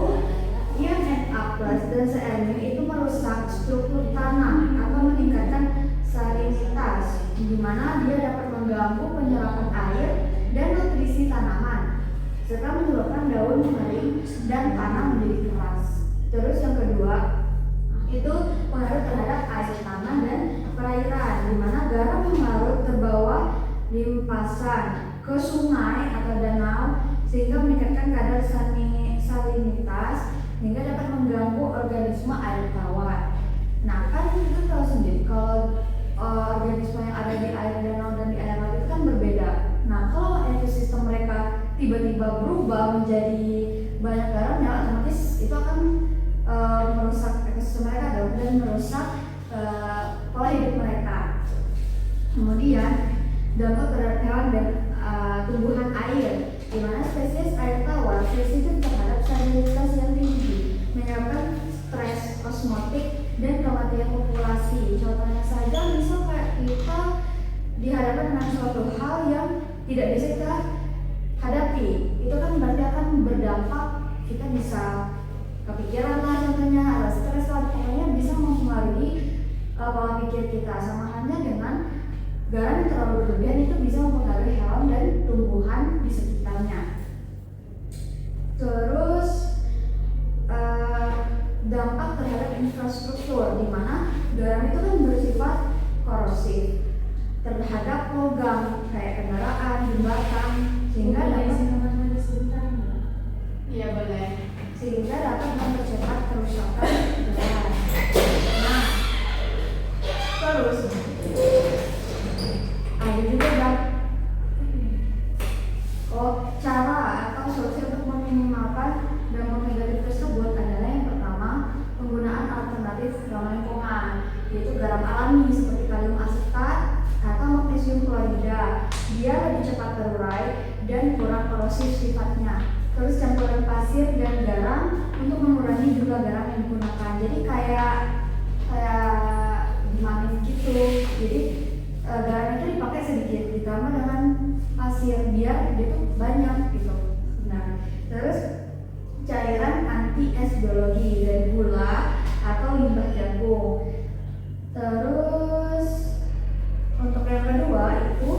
ion Na+ dan Cl- itu merusak struktur tanah atau meningkatkan salinitas, di mana dia dapat mengganggu penyerapan air dan nutrisi tanaman, serta menyebabkan daun mengering dan tanah menjadi keras. Terus yang kedua itu pengaruh terhadap air tanah dan perairan, di mana garam larut terbawa limpasan ke sungai atau danau sehingga meningkatkan kadar salinitas hingga dapat mengganggu organisme air tawar. Nah, kan kita tahu sendiri kalau organisme yang ada di air danau dan di air laut itu kan berbeda. Nah, kalau ekosistem mereka tiba-tiba berubah menjadi banyak garam, ya otomatis itu akan merusak ekosistem mereka dan merusak pola hidup mereka. Kemudian dampak terhadap hewan dan tumbuhan air, di mana spesies air tawar sensitif terhadap salinitas yang tinggi, menyebabkan stres osmotik dan kematian populasi. Contohnya saja misal kayak kita dihadapkan dengan suatu hal yang tidak bisa kita hadapi, itu kan berarti akan berdampak, kita bisa kepikiran lah, contohnya ada stres lah, pokoknya bisa mempengaruhi pola pikir kita. Sama halnya dengan garam yang terlalu berlebihan itu bisa mempengaruhi hewan dan tumbuhan di sekitarnya. Terus dampak terhadap infrastruktur, di mana garam itu kan bersifat korosif terhadap logam kayak kendaraan, jembatan, sehingga dapat mempercepat kerusakan jalan. Nah, terus ada juga cara atau solusi untuk meminimalkan dampak negatif tersebut adalah yang pertama, penggunaan alternatif ramah lingkungan, yaitu garam alami seperti kalium asetat atau magnesium klorida. Dia lebih cepat terurai dan kurang korosif sifatnya. Terus campuran pasir dan garam untuk mengurangi jumlah garam yang digunakan. Jadi kayak manis gitu. Jadi garam itu dipakai sedikit ditambah dengan pasir biar dia tuh banyak gitu. Nah, terus cairan anti es biologi dari gula atau limbah jagung. Terus untuk yang kedua itu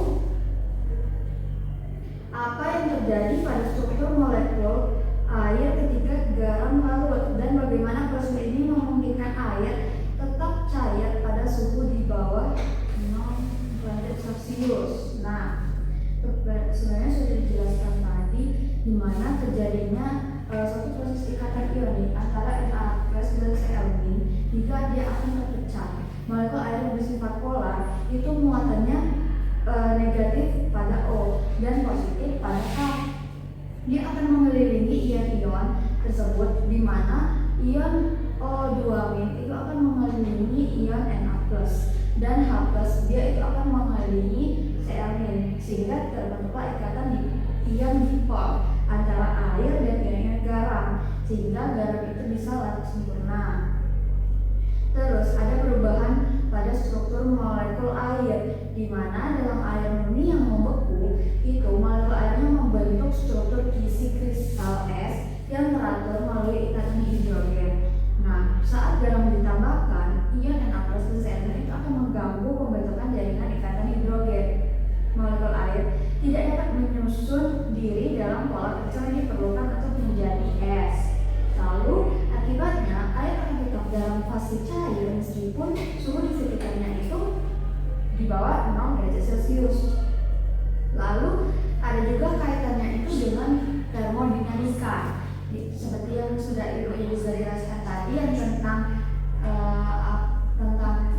apa yang terjadi pada struktur molekul air ketika garam larut dan bagaimana proses ini memungkinkan air tetap cair pada suhu di bawah 0 derajat Celcius. Nah, sebenarnya sudah dijelaskan tadi di mana terjadinya suatu proses ikatan ionik antara Na+ dan Cl- jika dia akan terpecah. Molekul air yang bersifat polar itu muatannya negatif pada O dan positif pada H. Dia akan mengelilingi ion-ion tersebut, di mana ion O2- itu akan mengelilingi ion Na+, dan H+ dia itu akan mengelilingi Cl- sehingga terbentuklah ikatan di ion dipol antara air dan ion garam, sehingga garam itu bisa larut sempurna. Terus ada perubahan pada struktur molekul molekul air, di mana dalam air murni yang membeku itu molekul airnya membentuk struktur kisi kristal es yang teratur melalui ikatan hidrogen. Nah, saat garam ditambahkan, ion Na+ plus Cl itu akan mengganggu pembentukan jaringan ikatan hidrogen. Molekul air tidak dapat menyusun diri dalam pola kecil yang diperlukan untuk menjadi es. Lalu akibatnya air akan tetap dalam fase cair meskipun suhu di sekitarnya itu di bawah 0 derajat Celcius. Lalu ada juga kaitannya itu dengan termodinamika. Seperti yang sudah Ibu jelaskan tadi yang tentang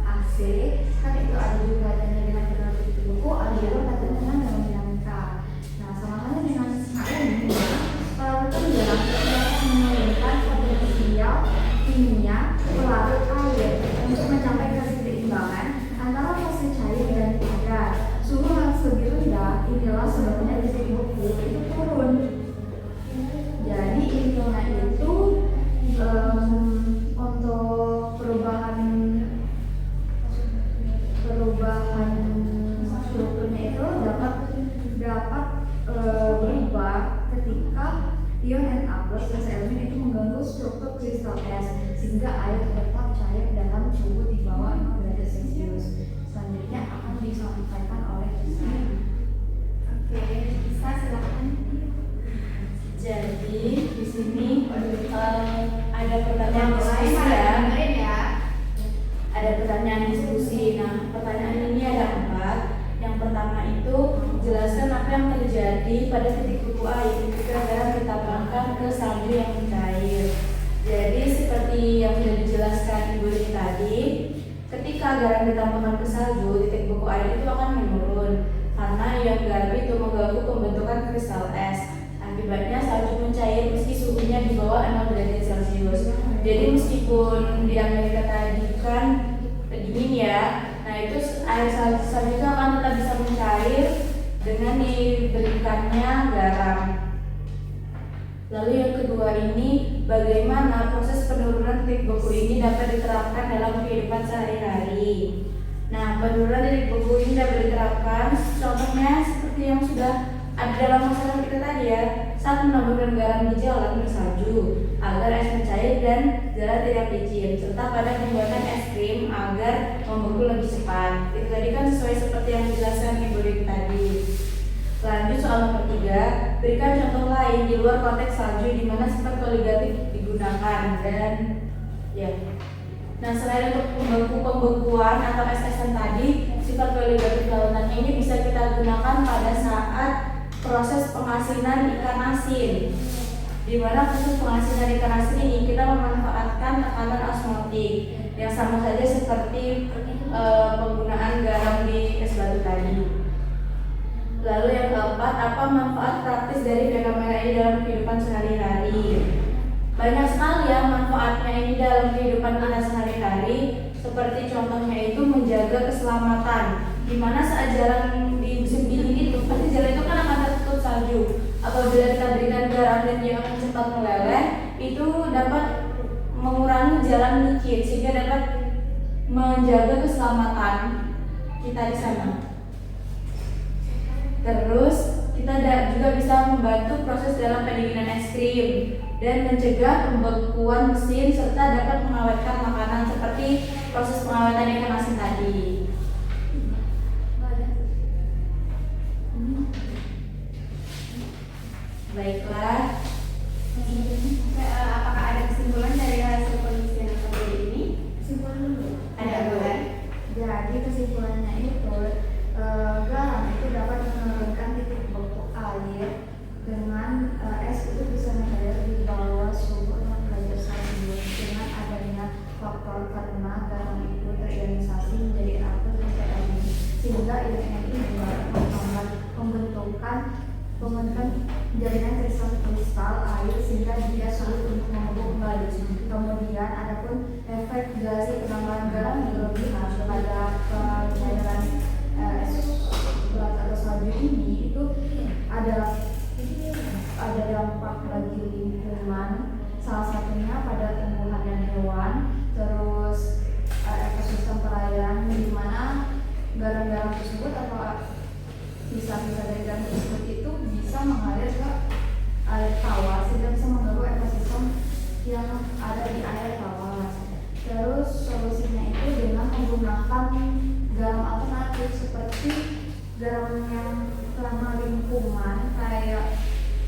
AC, kan itu ada juga kaitannya dengan kinetik buku, ada juga kaitannya dengan termodinamika. Nah, sama halnya dengan hal ini, perawatan garam dapat menurunkan potensial kimia pelarut air untuk mencapai keseimbangan antara fase cair dan padat. Suhu yang lebih rendah inilah sebabnya titik buku itu turun. Jadi intinya itu untuk perubahan strukturnya itu dapat berubah ketika ion Na+ plus Cl itu mengganggu struktur kristal es sehingga air tetap cair dalam suhu di bawah 0 derajat Celcius. Selanjutnya akan disampaikan oleh Lisa. Oke, bisa silakan. Jadi di sini ada pertanyaan Mulai diskusi ya. dengerin ya. Ada pertanyaan diskusi. Nah, pertanyaan ini ada 4. Yang pertama itu jelaskan apa yang terjadi pada titik buku air ketika garam ditambahkan ke salju yang cair. Jadi seperti yang sudah dijelaskan Ibu Rini tadi, ketika garam ditambahkan ke salju, titik buku air itu akan menurun karena ion garam itu mengganggu pembentukan kristal es. Akibatnya salju mencair meski suhunya di bawah 0 derajat Celcius. Jadi meskipun di Amerika tadi kan dingin ya, nah itu air salju itu akan tetap bisa mencair dengan diberikannya garam. Lalu yang kedua ini, bagaimana proses penurunan titik beku ini dapat diterapkan dalam kehidupan sehari-hari. Nah, penurunan titik beku ini dapat diterapkan contohnya seperti yang sudah ada dalam masalah kita tadi ya, saat menambahkan garam di jalan bersalju agar es mencair dan jalan tidak licin, serta pada pembuatan es krim agar membeku lebih cepat. Itu tadi kan sesuai seperti yang dijelaskan Ibu Rini tadi. Lanjut soal nomor 3, berikan contoh lain di luar konteks salju di mana sifat koligatif digunakan dan ya. Nah, selain untuk pembekuan atau es-esan tadi, sifat koligatif lautan ini bisa kita gunakan pada saat proses pengasinan ikan asin. Di mana proses pengasinan ikan asin ini kita memanfaatkan tekanan osmotik yang sama saja seperti penggunaan garam di es batu tadi. Lalu yang keempat, apa manfaat praktis dari fenomena ini dalam kehidupan sehari-hari? Banyak sekali ya manfaatnya ini dalam kehidupan kita sehari-hari. Seperti contohnya itu menjaga keselamatan. Dimana saat jalan di musim dingin itu, pasti jalan itu kan akan tertutup salju. Apabila kita berikan garam dan dia akan cepat meleleh, itu dapat mengurangi jalan licin sehingga dapat menjaga keselamatan kita di sana. Terus kita juga bisa membantu proses dalam pendinginan es krim dan mencegah pembekuan mesin serta dapat mengawetkan makanan seperti proses pengawatan ikan asin tadi. Baiklah. Apakah ada kesimpulan dari hasil penelitian yang terjadi ini? Kesimpulan dulu. Ada bukan? Jadi kesimpulannya itu garam itu dapat menurunkan titik beku air dengan es itu bisa mencair di bawah suhu 0 derajat Celcius dengan adanya faktor karena garam itu terionisasi menjadi alkohol dan Cl sehingga ion ini dapat menghambat pembentukan jaringan kristal air sehingga dia sulit untuk membentuk kembali. Kemudian adapun efek dari penambahan garam yang berlebihan pada cairan es batu atau salju ini itu ada dampak bagi lingkungan, salah satunya pada tumbuhan dan hewan, terus ekosistem perairan di mana sih garam yang ramah lingkungan kayak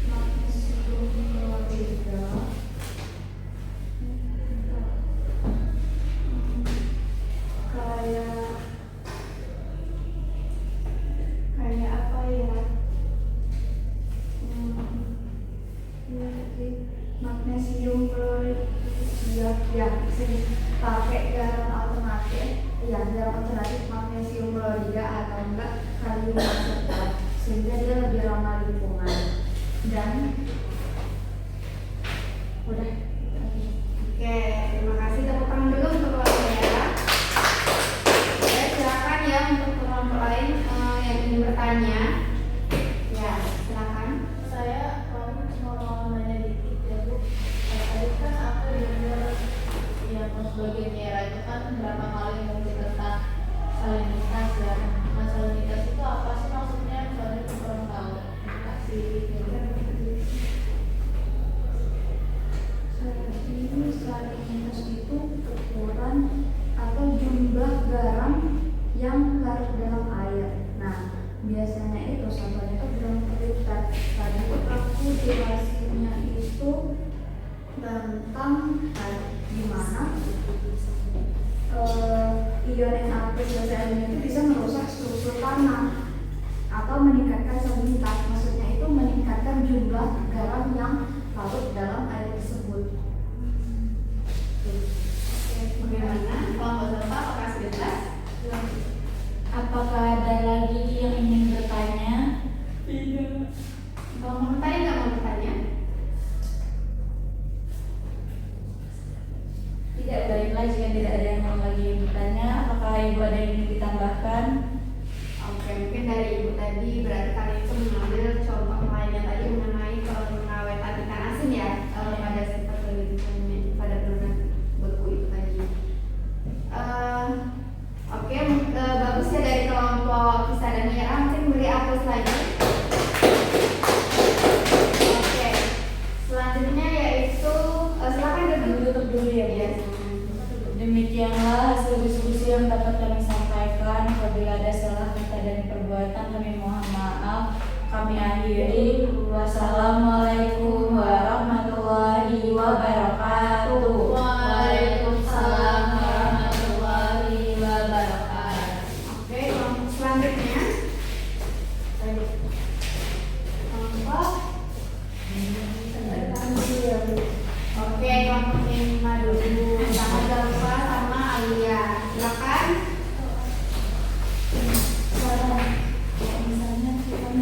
magnesium klorida. Kayak apa ya? Ya sih, magnesium klorida ya sih pakai garam alternatif, ya garam alternatif magnesium klorida atau enggak kalium asetat sehingga dia lebih ramah lingkungan. Dan udah. Oke, terima kasih. Tepuk tangan dulu untuk kelompok ya. Oke, silakan ya untuk kelompok lain yang ingin bertanya. Ya, silakan. Saya mau nanya dikit ya Bu. Tadi kan aku dengar yang bagian era itu kan berapa kali ngomong tentang salinitas ya. Nah, salinitas itu apa sih maksudnya? Soalnya aku kurang tahu. Terima kasih. Ini salinitas itu ukuran atau jumlah garam yang larut dalam air. Nah, biasanya itu sampelnya itu gram per liter. Tadi aku jelasinnya itu tentang gimana ion NaP plus Cl itu bisa merusak struktur tanah atau meningkatkan salinitas. Maksudnya itu meningkatkan jumlah garam yang larut dalam air tersebut. Bagaimana? Kelompok Delta apakah sudah jelas? Apakah ada lagi yang ingin bertanya? Kalau mau bertanya, nggak mau bertanya? Tidak, baiklah jika tidak ada yang mau lagi bertanya. Apakah Ibu ada yang ingin ditambahkan? Oke, mungkin dari Ibu tadi berarti kalian itu mengambil contoh lainnya tadi mengenai pengawetan ikan asin ya pada sifat pada penurunan beku itu tadi. Oke, bagus ya dari kelompok Kisah dan Mira, mungkin beri aplaus lagi. Oke, selanjutnya yaitu silakan Tutup dulu ya, Bu. Ya. Demikianlah hasil diskusi yang dapat kami sampaikan. Apabila ada salah kata dan perbuatan kami mohon maaf. Kami akhiri. Wassalamualaikum warahmatullahi wabarakatuh. Waalaikumsalam warahmatullahi wabarakatuh. Oke, kelompok selanjutnya. Kelompok Oke, kelompok yang 5 dulu. Sama Jalfa sama Alia. Silakan. Misalnya kita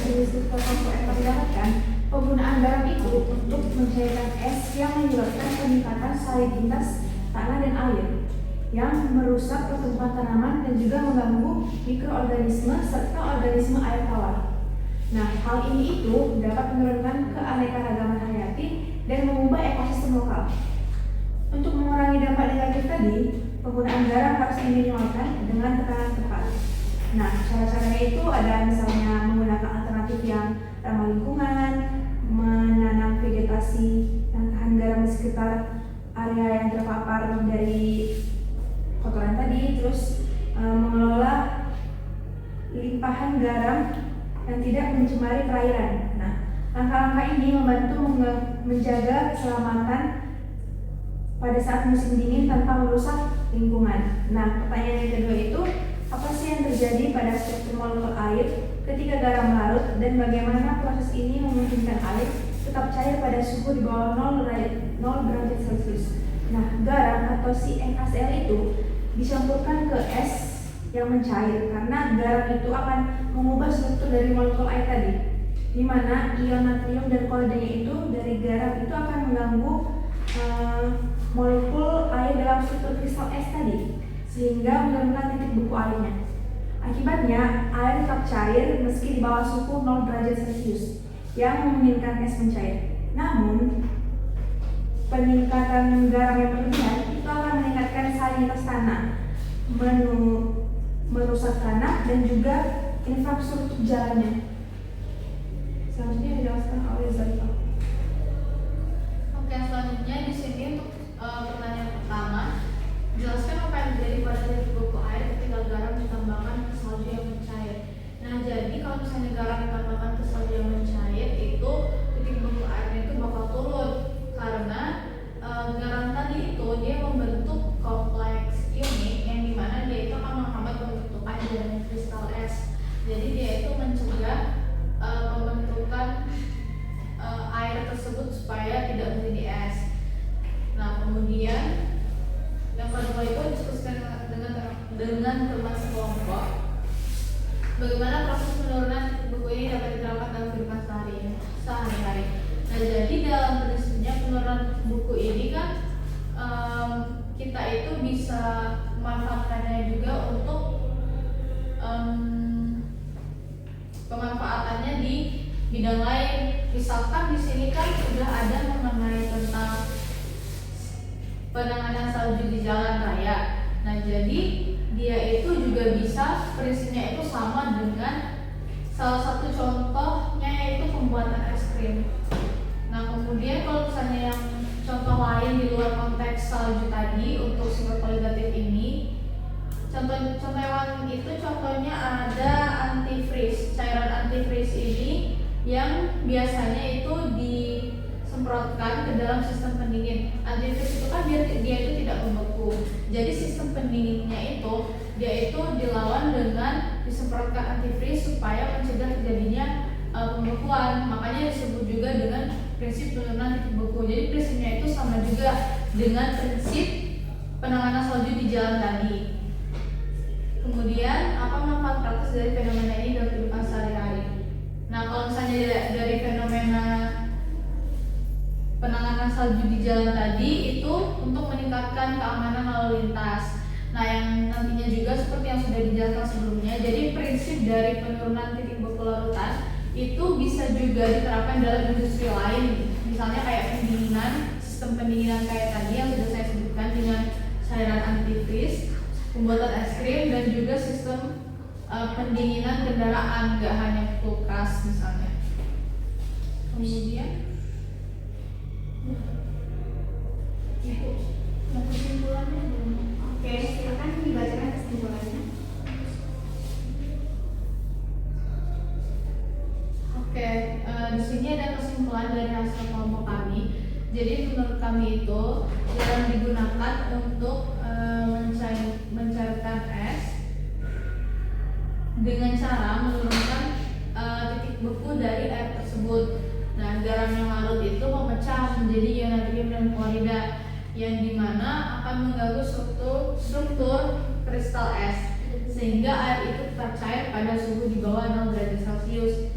dari struktur komponen dapatkan, penggunaan garam itu untuk mencairkan es yang menyebabkan peningkatan salinitas tanah dan air, yang merusak pertumbuhan tanaman dan juga mengganggu mikroorganisme serta organisme air tawar. Nah, hal ini itu dapat menurunkan keanekaragaman hayati dan mengubah ekosistem lokal. Untuk mengurangi dampak negatif tadi, penggunaan garam harus diminimalkan dengan tekanan tepat. Nah, cara-caranya itu ada misalnya menggunakan alternatif yang ramah lingkungan, menanam vegetasi yang tahan garam di sekitar area yang terpapar dari kotoran tadi, terus mengelola limpahan garam yang tidak mencemari perairan. Nah, langkah-langkah ini membantu menjaga keselamatan pada saat musim dingin tanpa merusak lingkungan. Nah, pertanyaan yang kedua itu, apa sih yang terjadi pada struktur molekul air ketika garam larut dan bagaimana proses ini memungkinkan air tetap cair pada suhu di bawah 0 derajat Celcius. Nah, garam atau si NaCl itu dicampurkan ke es yang mencair karena garam itu akan mengubah struktur dari molekul air tadi, di mana ion natrium dan kloridanya itu dari garam itu akan mengganggu molekul air dalam struktur kristal es tadi, sehingga menurunkan titik beku airnya. Akibatnya, air tetap cair meski di bawah suhu 0 derajat Celcius yang memungkinkan es mencair. Namun, peningkatan garam yang berlebihan itu akan meningkatkan salinitas tanah, merusak tanah dan juga infrastruktur jalannya. Selanjutnya dijelaskan oleh Zarifah. Oke, selanjutnya di sini untuk pertanyaan pertama, jelaskan apa yang terjadi pada titik beku air ketika garam ditambahkan ke salju yang mencair. Nah, jadi kalau misalnya garam ditambahkan ke salju yang mencair, itu titik beku airnya itu bakal turun karena garam tadi itu dia membentuk kompleks ionik yang dimana dia itu akan menghambat pembentukan jaringan kristal es. Jadi dia itu mencegah pembentukan air tersebut supaya tidak menjadi es. Nah, kemudian yang kedua itu diskusikan dengan teman sekelompok bagaimana proses penurunan buku ini dapat diterapkan dalam kehidupan sehari-hari. Nah, jadi dalam prinsipnya penurunan buku ini kan kita itu bisa memanfaatkannya juga untuk pemanfaatannya di bidang lain. Misalkan di sini kan sudah ada mengenai tentang penanganan salju di jalan raya. Nah, jadi dia itu juga bisa prinsipnya itu sama dengan salah satu contohnya yaitu pembuatan es krim. Nah, kemudian kalau misalnya yang contoh lain di luar konteks salju tadi untuk sifat kualitatif ini, contoh yang itu contohnya ada antifreeze. Cairan antifreeze ini yang biasanya itu disemprotkan ke dalam sistem pendingin. Antifreeze itu kan dia itu tidak membeku. Jadi sistem pendinginnya itu dia itu dilawan dengan disemprotkan antifreeze supaya mencegah terjadinya pembekuan. Makanya disebut juga dengan prinsip penurunan titik beku. Jadi prinsipnya itu sama juga dengan prinsip penanganan salju di jalan tadi. Kemudian apa manfaat praktis dari fenomena ini dalam kehidupan sehari-hari? Nah, kalau misalnya dari fenomena penanganan salju di jalan tadi itu untuk meningkatkan keamanan lalu lintas. Nah, yang nantinya juga seperti yang sudah dijelaskan sebelumnya, jadi prinsip dari penurunan titik beku larutan itu bisa juga diterapkan dalam industri lain, misalnya kayak pendinginan, sistem pendinginan kayak tadi yang sudah saya sebutkan dengan cairan antifreeze, pembuatan es krim, dan juga sistem pendinginan kendaraan, nggak hanya kulkas misalnya. Kemudian kesimpulannya dulu. Oke, silakan dibacakan kesimpulannya. Oke, di sini ada kesimpulan dari hasil kelompok kami. Jadi menurut kami itu jarang digunakan untuk mencairkan es dengan cara menurunkan titik beku dari air tersebut. Nah, garam yang larut itu memecah menjadi ion natrium dan klorida yang dimana akan mengganggu struktur kristal es sehingga air itu tetap cair pada suhu di bawah 0 derajat Celcius.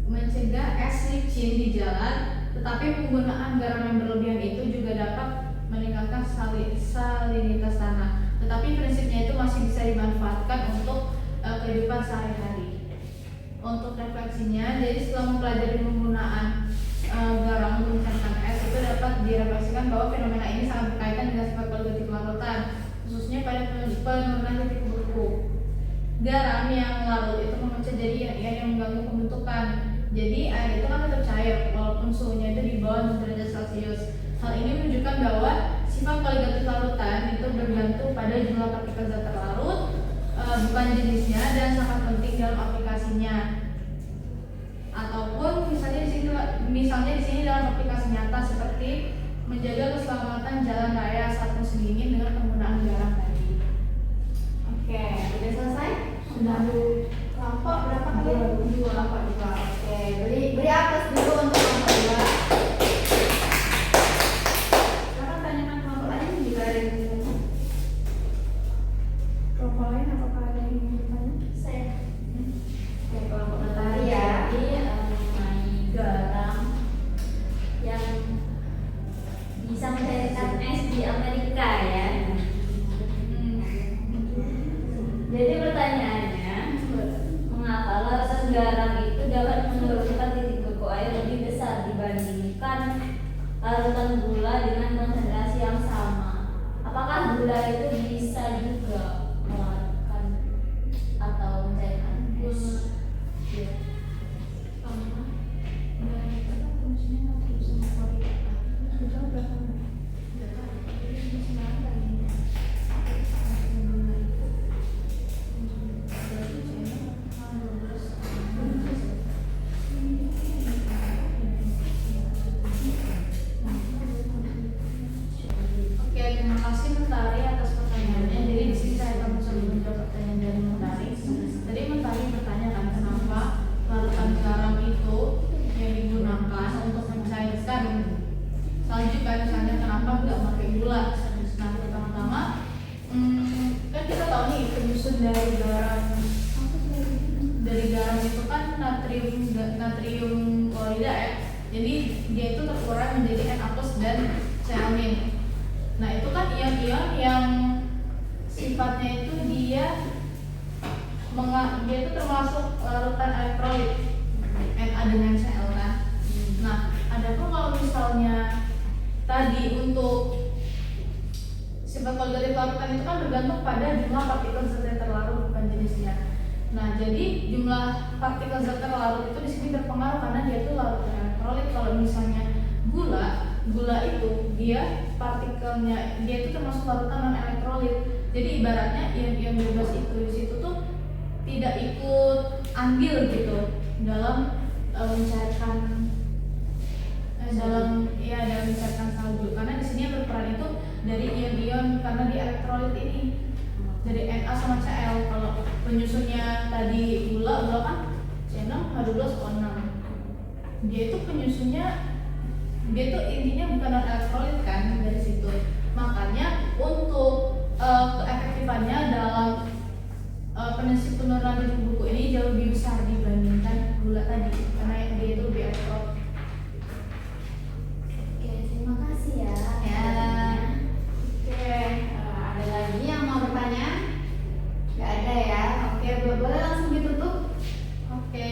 mencegah es licin di jalan, tetapi penggunaan garam yang berlebihan itu juga dapat meningkatkan salinitas tanah. Tetapi prinsipnya itu masih bisa dimanfaatkan untuk kehidupan sehari-hari. Untuk refleksinya, jadi setelah mempelajari penggunaan garam untuk mencairkan es, itu dapat direfleksikan bahwa fenomena ini sangat berkaitan dengan sifat kualitatif larutan, khususnya pada penurunan titik beku. Garam yang larut itu memecah jadi ion yang mengganggu pembentukan. Jadi air itu kan tetap cair walaupun suhunya itu di bawah 6 derajat Celcius. Hal ini menunjukkan bahwa sifat kualitatif larutan itu bergantung pada jumlah partikel zat terlarut, bukan jenisnya, dan sangat penting dalam aplikasinya. Ataupun misalnya di sini dalam aplikasi nyata seperti menjaga keselamatan jalan raya saat musim dingin dengan penggunaan garam tadi. Oke, udah selesai? Sudah. Kelompok berapa kali? Dua. Kelompok 2. Oke, beri atas dulu untuk kelompok 2. Silakan tanyakan kelompok lain jika ada yang ingin. Kelompok lain apakah ada yang ingin bertanya? Saya Oke, kelompok Natali ya. Jadi mengenai garam yang bisa mencairkan es di Amerika ya. Jadi pertanyaannya, mengapa larutan garam itu dapat menurunkan titik beku air lebih besar dibandingkan larutan gula dengan konsentrasi yang sama? Apakah gula itu bisa juga melarutkan atau mencairkan es? Ya. Oke, terima kasih Mentari atas pertanyaannya. Jadi di sini saya akan mencoba menjawab pertanyaan dari Mentari. Tadi Mentari bertanya kan kenapa larutan garam itu yang digunakan untuk mencairkan salju kan, misalnya kenapa nggak pakai gula? Nah, pertama-tama kan kita tahu nih penyusun dari garam itu kan natrium klorida ya. Jadi dia itu terurai menjadi Na+ dan ceamin. Nah, itu kan ion-ion yang sifatnya itu dia itu termasuk larutan elektrolit Na dengan Cl kan. Nah, adapun kalau misalnya tadi untuk sifat kualitatif larutan itu kan bergantung pada jumlah partikel zat yang terlarut, bukan jenisnya. Nah, jadi jumlah partikel zat terlarut itu di sini berpengaruh karena dia itu larutan elektrolit. Kalau misalnya gula itu dia partikelnya dia itu termasuk larutan non elektrolit. Jadi ibaratnya ion-ion bebas itu di situ tuh tidak ikut andil gitu dalam mencairkan dalam mencairkan salju, karena di sini yang berperan itu dari ion-ion karena di elektrolit ini dari Na sama Cl. Kalau penyusunnya tadi gula kan C6H12O6, dia itu penyusunnya dia itu intinya bukan non elektrolit kan dari situ. Makanya untuk keefektifannya dalam penurunan titik beku ini jauh lebih besar dibandingkan gula tadi karena dia itu lebih elektrolit. Oke, terima kasih ya. Oke, ada lagi yang mau bertanya? Nggak ada ya? Oke, boleh langsung ditutup. Oke,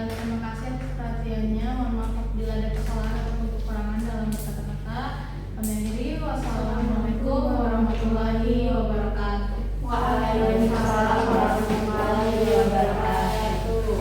terima kasih atas perhatiannya. Mohon maaf apabila ada kesalahan atau kekurangan dalam kata-kata. Wassalamualaikum warahmatullahi wabarakatuh. Waalaikumsalam warahmatullahi wabarakatuh.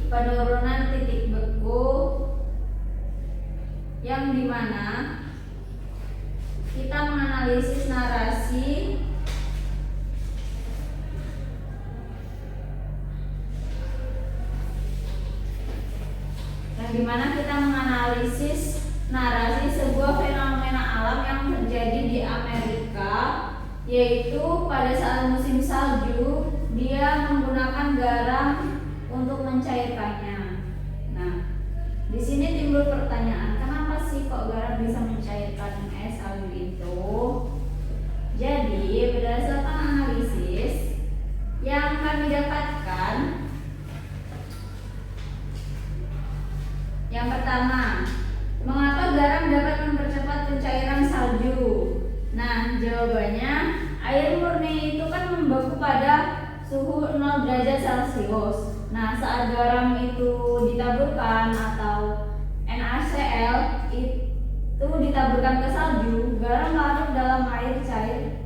penurunan titik beku yang dimana kita menganalisis narasi sebuah fenomena alam yang terjadi di Amerika, yaitu pada saat musim salju dia menggunakan garam untuk mencairkannya. Nah, di sini timbul pertanyaan, kenapa sih kok garam bisa mencairkan es salju itu? Jadi, berdasarkan analisis yang kami dapatkan, yang pertama, mengapa garam dapat mempercepat pencairan salju? Nah, jawabannya, air murni itu kan membeku pada suhu 0 derajat Celcius. Nah, saat garam itu ditaburkan atau NaCl itu ditaburkan ke salju, garam larut dalam air cair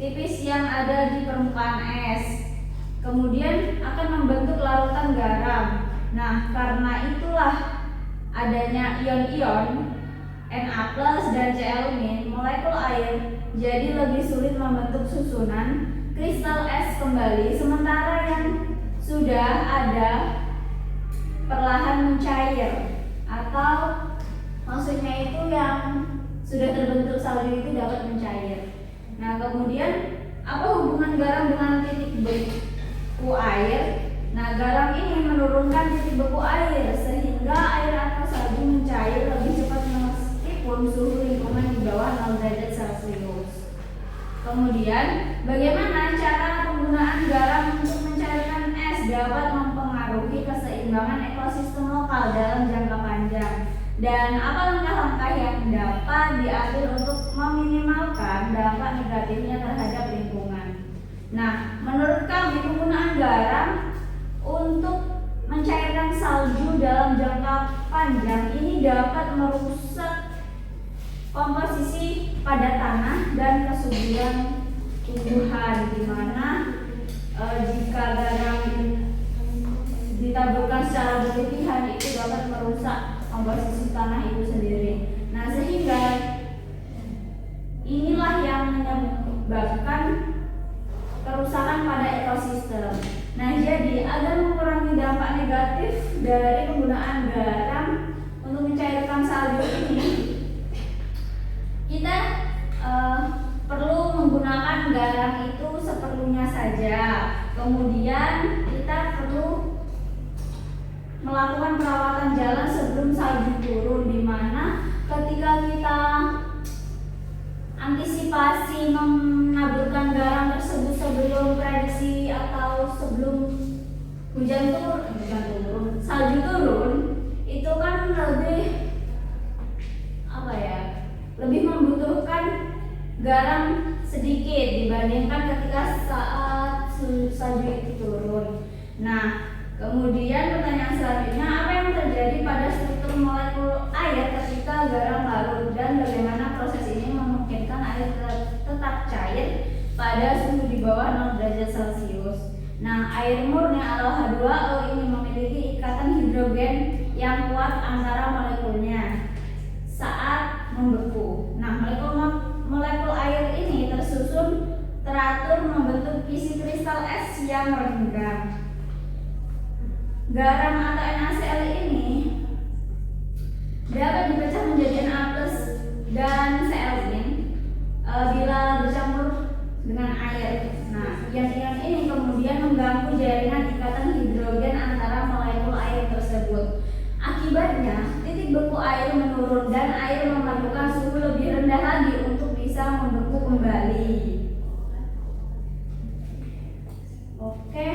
tipis yang ada di permukaan es. Kemudian akan membentuk larutan garam. Nah, karena itulah adanya ion-ion Na+ dan Cl- molekul air jadi lebih sulit membentuk susunan kristal es kembali, sementara yang sudah ada perlahan mencair, atau maksudnya itu yang sudah terbentuk salju itu dapat mencair. Nah, kemudian apa hubungan garam dengan titik beku air? Nah, garam ini menurunkan titik beku air sehingga air atau salju mencair lebih cepat meskipun suhu lingkungan di bawah 0 derajat Celcius. Kemudian, bagaimana cara penggunaan garam untuk mencairkan es dapat mempengaruhi keseimbangan ekosistem lokal dalam jangka panjang? Dan apa langkah-langkah yang dapat diambil untuk meminimalkan dampak negatifnya terhadap lingkungan? Nah, menurut kami penggunaan garam untuk mencairkan salju dalam jangka panjang ini dapat merusak komposisi pada tanah dan kesuburan tumbuhan, di mana jika garam ditaburkan secara berlebihan itu dapat merusak komposisi tanah itu sendiri. Nah, sehingga inilah yang menyebabkan kerusakan pada ekosistem. Nah, jadi agar mengurangi dampak negatif dari penggunaan garam untuk mencairkan salju ini, kita perlu menggunakan garam itu seperlunya saja. Kemudian kita perlu melakukan perawatan jalan sebelum salju turun, di mana ketika kita antisipasi menaburkan garam tersebut sebelum prediksi atau sebelum salju turun, itu kan lebih membutuhkan garam sedikit dibandingkan ketika saat salju itu turun. Nah, kemudian pertanyaan selanjutnya, apa yang terjadi pada struktur molekul air ketika garam larut dan bagaimana proses ini memungkinkan air tetap cair pada suhu di bawah 0 derajat Celcius? Nah, air murni atau H2O ini memiliki ikatan hidrogen yang kuat antara molekulnya saat membeku. Nah, molekul air ini tersusun teratur membentuk isi kristal es yang renggang. Garam atau NaCl ini dapat dipecah menjadi Na+ dan Cl- bila bercampur dengan air. Nah, ion-ion ini kemudian mengganggu jaringan ikatan hidrogen antara molekul air tersebut. Akibatnya, titik beku air menurun dan air memerlukan suhu lebih rendah lagi untuk bisa membeku kembali. Oke,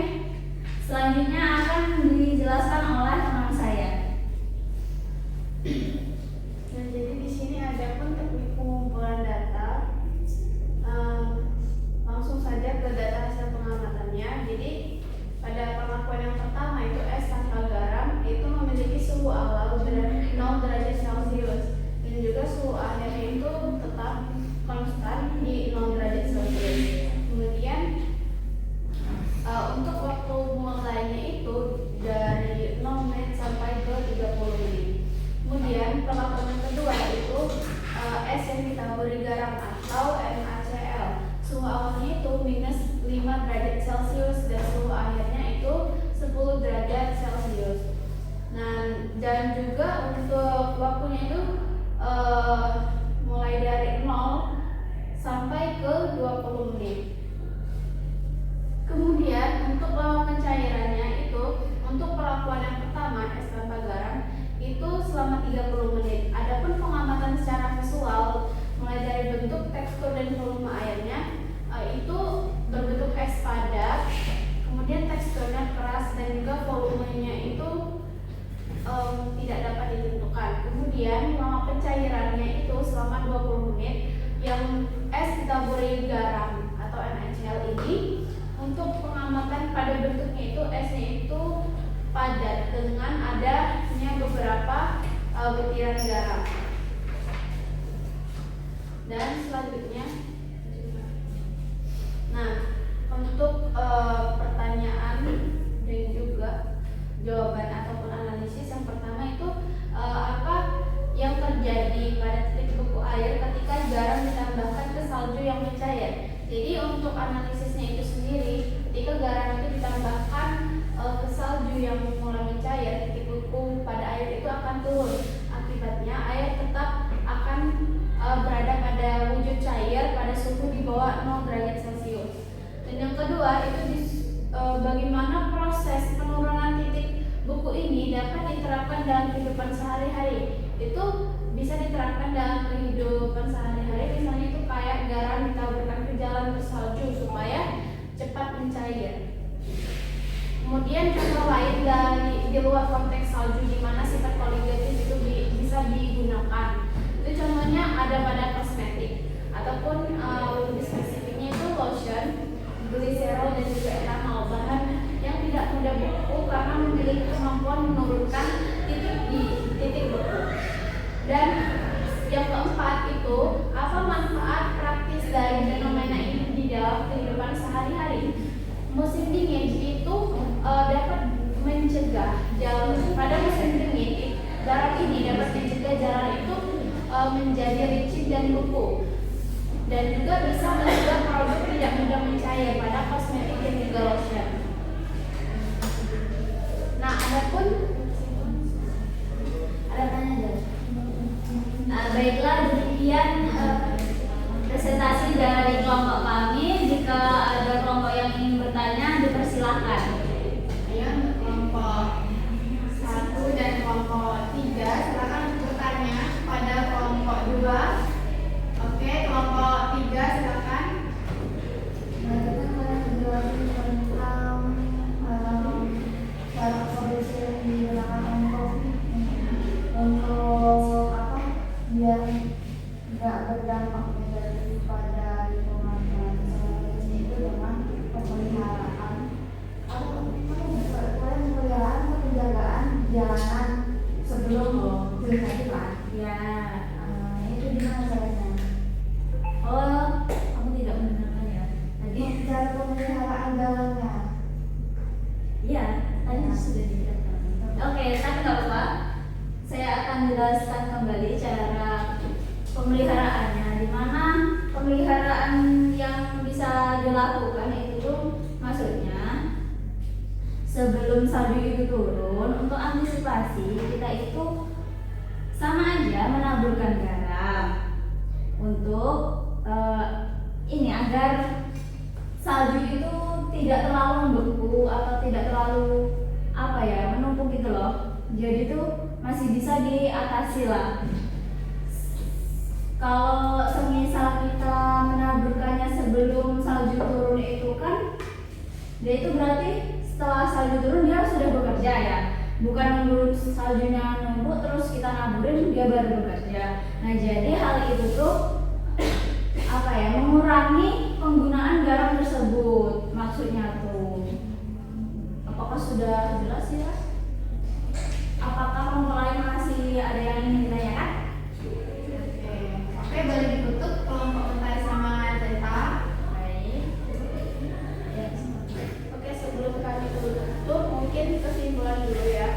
selanjutnya akan dijelaskan oleh teman saya. Nah, jadi di sini ada pun teknik dimasukkan. Kemudian lama pencairannya itu selama 20 menit yang es ditaburi garam atau NaCl ini. Untuk pengamatan pada bentuknya itu esnya itu padat dengan adanya beberapa butiran garam. Dan selanjutnya, nah untuk pertanyaan dan juga jawaban ataupun analisis yang pertama itu apa yang terjadi pada titik beku air ketika garam ditambahkan ke salju yang mencair. Jadi untuk analisisnya itu sendiri, ketika garam itu ditambahkan ke salju yang mulai mencair, titik beku pada air itu akan turun. Akibatnya air tetap akan berada pada wujud cair pada suhu di bawah 0 derajat Celcius. Dan yang kedua itu bagaimana proses penurunan titik beku ini dapat diterapkan dalam kehidupan sehari-hari. Itu bisa diterapkan dalam kehidupan sehari-hari, misalnya itu kayak garam ditaburkan ke jalan bersalju supaya cepat mencair. Kemudian contoh lain di luar konteks salju di mana sifat koligatif itu bisa digunakan. Itu contohnya ada pada kosmetik ataupun lebih spesifiknya itu lotion, gliserol dan juga etanol, bahan yang tidak mudah beku karena memiliki kemampuan menurunkan titik beku. Dan yang keempat itu apa manfaat praktis dari fenomena ini di dalam kehidupan sehari-hari. Musim dingin itu dapat mencegah pada musim dingin garam ini dapat mencegah jalan itu menjadi licin dan beku, dan juga bisa mencegah produk tidak mudah mencair pada kosmetik dan juga lotion. Nah, adapun ada tanya. Baiklah, demikian presentasi dari kelompok kami. Jika ada kelompok yang ingin bertanya, dipersilahkan. Ayo untuk kelompok 1 dan kelompok 3 silakan bertanya pada kelompok 2. Oke, kelompok 3 silakan. Nah, kita akan menjawab tentang cara produksi yang digunakan untuk apa? Biar nggak berdampak negatif pada lingkungan. Itu dengan pemeliharaan pemeliharaan atau penjagaan jalanan sebelum jadi lah. Ya, itu gimana caranya? Oh, kamu tidak mendengarkan ya? Tadi cara pemeliharaan jalannya. Iya, tadi sudah dijelaskan. Oke, tapi nggak apa-apa. Saya akan jelaskan kembali cara pemeliharaannya. Di mana pemeliharaan yang bisa dilakukan itu maksudnya sebelum salju itu turun, untuk antisipasi kita itu sama aja menaburkan garam untuk ini agar salju itu tidak terlalu membeku atau tidak terlalu menumpuk gitu loh. Jadi itu masih bisa diatasi lah. Kalau semisal kita menaburkannya sebelum salju turun itu kan, dia itu berarti setelah salju turun dia sudah bekerja ya. Bukan nunggu saljunya numpuk terus kita naburin dia baru bekerja. Nah, jadi hal itu tuh mengurangi penggunaan garam tersebut maksudnya tuh. Apakah sudah jelas ya? Apakah mulai masih ada yang ingin ditanyakan? Oke, boleh ditutup kelompok mentari sama Zeta. Baik. Ya. Oke, sebelum kami tutup mungkin kesimpulan dulu ya.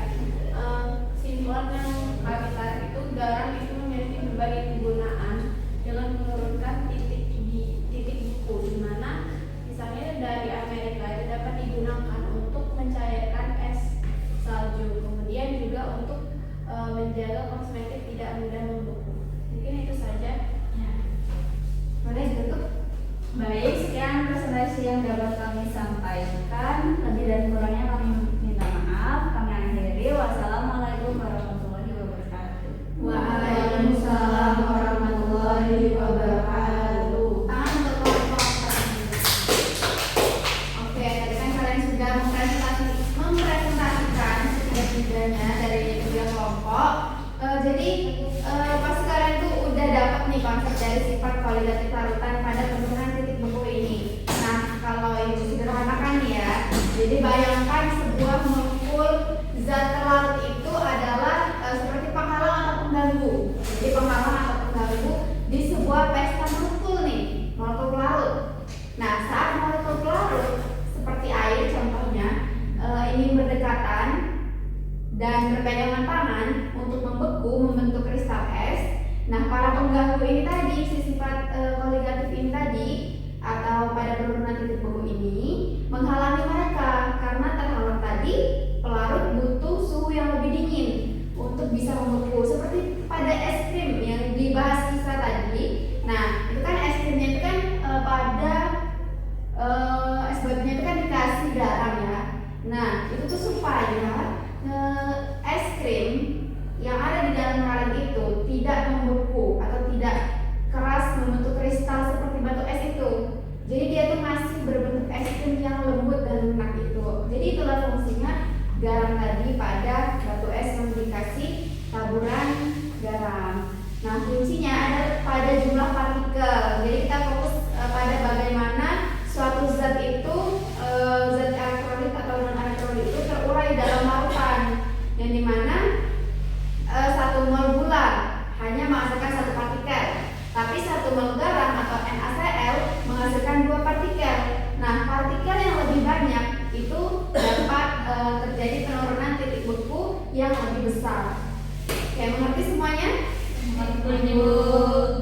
Kesimpulan yang kami tarik itu garam itu memiliki berbagai kegunaan dengan menurunkan titik beku, di mana misalnya dari Amerika itu dapat digunakan untuk mencairkan es salju, kemudian juga untuk menjaga kosmetik tidak mudah membeku. Mungkin itu saja. Ya. Boleh ditutup. Baik, sekian presentasi yang dapat kami sampaikan. Lebih dan kurangnya kami minta maaf. Kami akhiri. Wassalamualaikum warahmatullahi wabarakatuh. Waalaikumsalam warahmatullahi wabarakatuh. Tangan untuk kelompok tadi. Oke, tadi kan kalian sudah mempresentasikan setidaknya dari 3 kelompok. Jadi pasti kalian tuh udah dapat nih konsep dari sifat koligatif larutan pada penurunan titik beku ini. Nah, kalau ibu sederhanakan nih ya, jadi bayangkan sebuah molekul zat terlarut itu adalah seperti penghalang atau pengganggu. Jadi penghalang atau pengganggu di sebuah pesta molekul nih, molekul pelarut. Nah, saat molekul pelarut seperti air contohnya ini berdekatan dan berpegangan tangan untuk membentuk kristal es. Nah, para pengganggu ini tadi, si sifat koligatif ini tadi atau pada penurunan titik beku ini menghalangi mereka karena terhalang tadi pelarut butuh suhu yang lebih dingin untuk bisa membeku. Seperti pada es krim yang dibahas Sisa tadi. Nah, itu kan es krimnya itu kan pada es batunya itu kan dikasih garam ya. Nah, itu tuh supaya es krim yang ada di dalam kaleng itu tidak membeku atau tidak keras membentuk kristal seperti batu es itu. Jadi dia tuh masih berbentuk es krim yang lembut dan lunak itu. Jadi itulah fungsinya garam tadi pada batu es yang dikasih taburan garam. Nah, fungsinya ada pada jumlah partikel. Jadi kita fokus pada bagaimana suatu zat itu zat elektrolit atau non elektrolit itu terurai dalam larutan, yang dimana 1 mol gula hanya menghasilkan 1 partikel, tapi 1 mol garam atau NaCl menghasilkan 2 partikel. Nah, partikel yang lebih banyak itu dapat terjadi penurunan titik beku yang lebih besar. Oke, mengerti semuanya? Mengerti, Bu.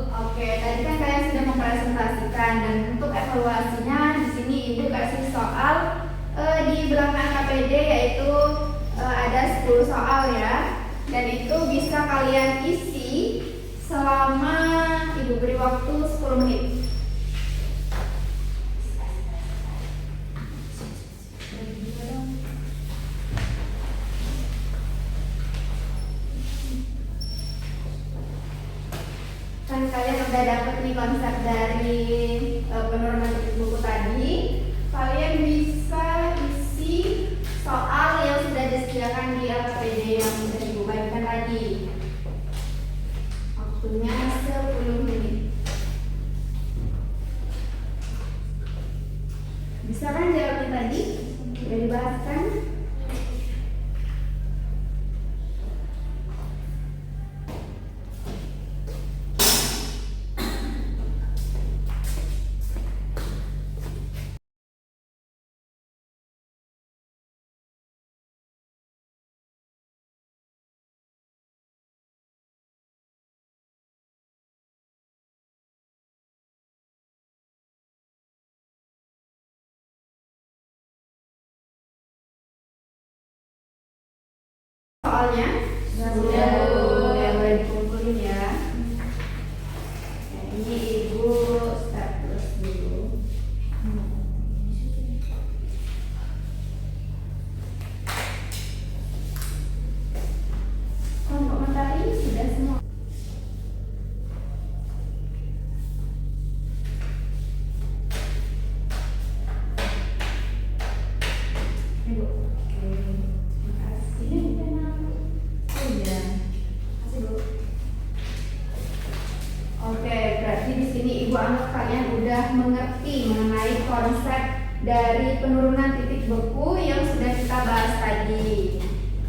Oke, tadi kan kalian sudah mempresentasikan, dan untuk evaluasinya di sini Ibu kasih soal di belakang KPD, yaitu ada 10 soal ya, dan itu bisa kalian isi selama Ibu beri waktu 10 menit. Kan kalian udah dapet nih konsep dari penurunan titik beku tadi. Kalian bisa isi soal yang sudah disediakan di LKPD yang sudah Ibu bagikan tadi. Waktunya 10 menit. Bisa kan jawabnya tadi? Sudah dibahas kan? Soalnya sudah boleh dikumpulin ya. Nah, ini Ibu start terus dulu. Komentar ini sudah semua. Ibu. Oke. Terima kasih. Oh iya. Kasih Bu. Oke, berarti di sini Ibu anggap kalian udah mengerti mengenai konsep dari penurunan titik beku yang sudah kita bahas tadi.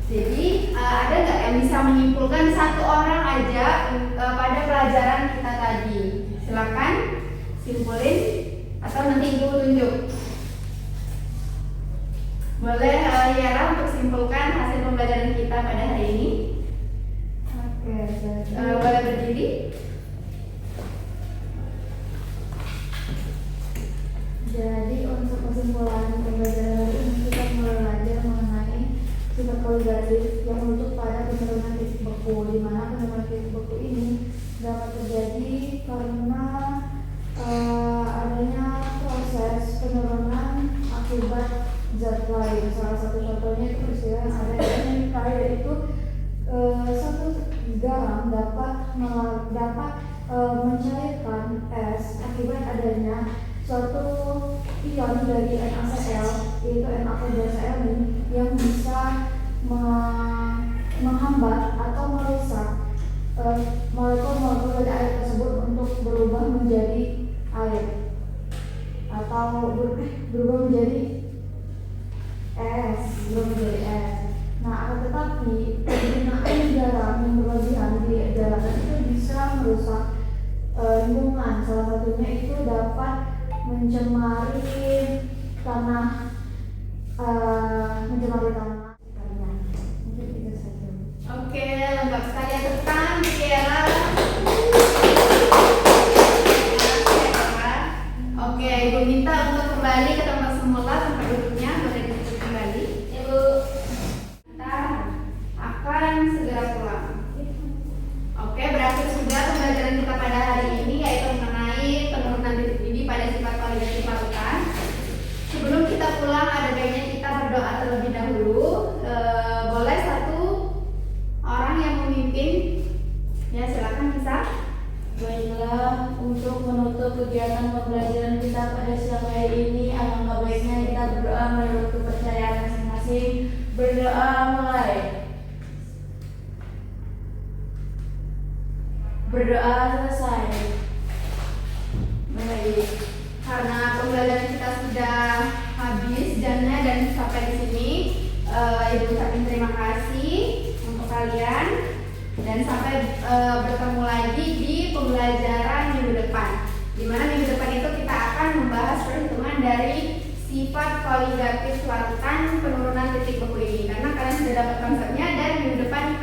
Jadi ada nggak yang bisa menyimpulkan satu orang aja pada pelajaran kita tadi? Silakan simpulin atau nanti Ibu tunjuk. Boleh Yara untuk simpulkan hasil pembelajaran kita pada hari ini. Oke, Boleh berdiri. Jadi untuk kesimpulan pembelajaran hari ini kita mulai belajar mengenai sifat koligatif yang merujuk pada penurunan titik beku, di mana penurunan titik beku ini dapat terjadi karena adanya proses penurunan akibat zat lain. Salah satu contohnya itu peristiwa yang ada di Amerika, yaitu satu garam dapat mencairkan es akibat adanya suatu ion dari NaCl, yaitu NaCl2Cl yang bisa menghambat atau merusak molekul-molekul dari air tersebut untuk berubah menjadi air atau berubah menjadi es, Nah, akan tetapi penggunaan garam yang berlebihan di daratan itu bisa merusak lingkungan. Salah satunya itu dapat mencemari tanah. Sekitarnya. Mungkin itu saja. Oke, lengkap sekali ya tentang Tiara. Oke, Ibu minta untuk kembali ke tempat semula, tempat duduknya, boleh duduk kembali. Ibu. Kita akan segera pulang. Oke, berakhir sudah pembelajaran kita pada hari ini, yaitu mengenai penurunan titik didih pada sifat koligatif larutan. Sebelum kita pulang, ada baiknya kita berdoa terlebih dahulu. Boleh satu orang yang memimpin? Ya, silakan bisa. Baiklah, untuk menutup kegiatan pembelajaran kita pada siang hari ini, alangkah baiknya kita berdoa menurut kepercayaan masing-masing. Berdoa mulai. Berdoa selesai. Baik, karena pembelajaran kita sudah habis jamnya dan sampai di sini, Ibu ucapin terima kasih untuk kalian dan sampai bertemu lagi di pembelajaran minggu depan. Di mana minggu depan itu kita akan membahas perhitungan dari sifat koligatif larutan penurunan titik beku ini. Karena kalian sudah dapat konsepnya dan minggu depan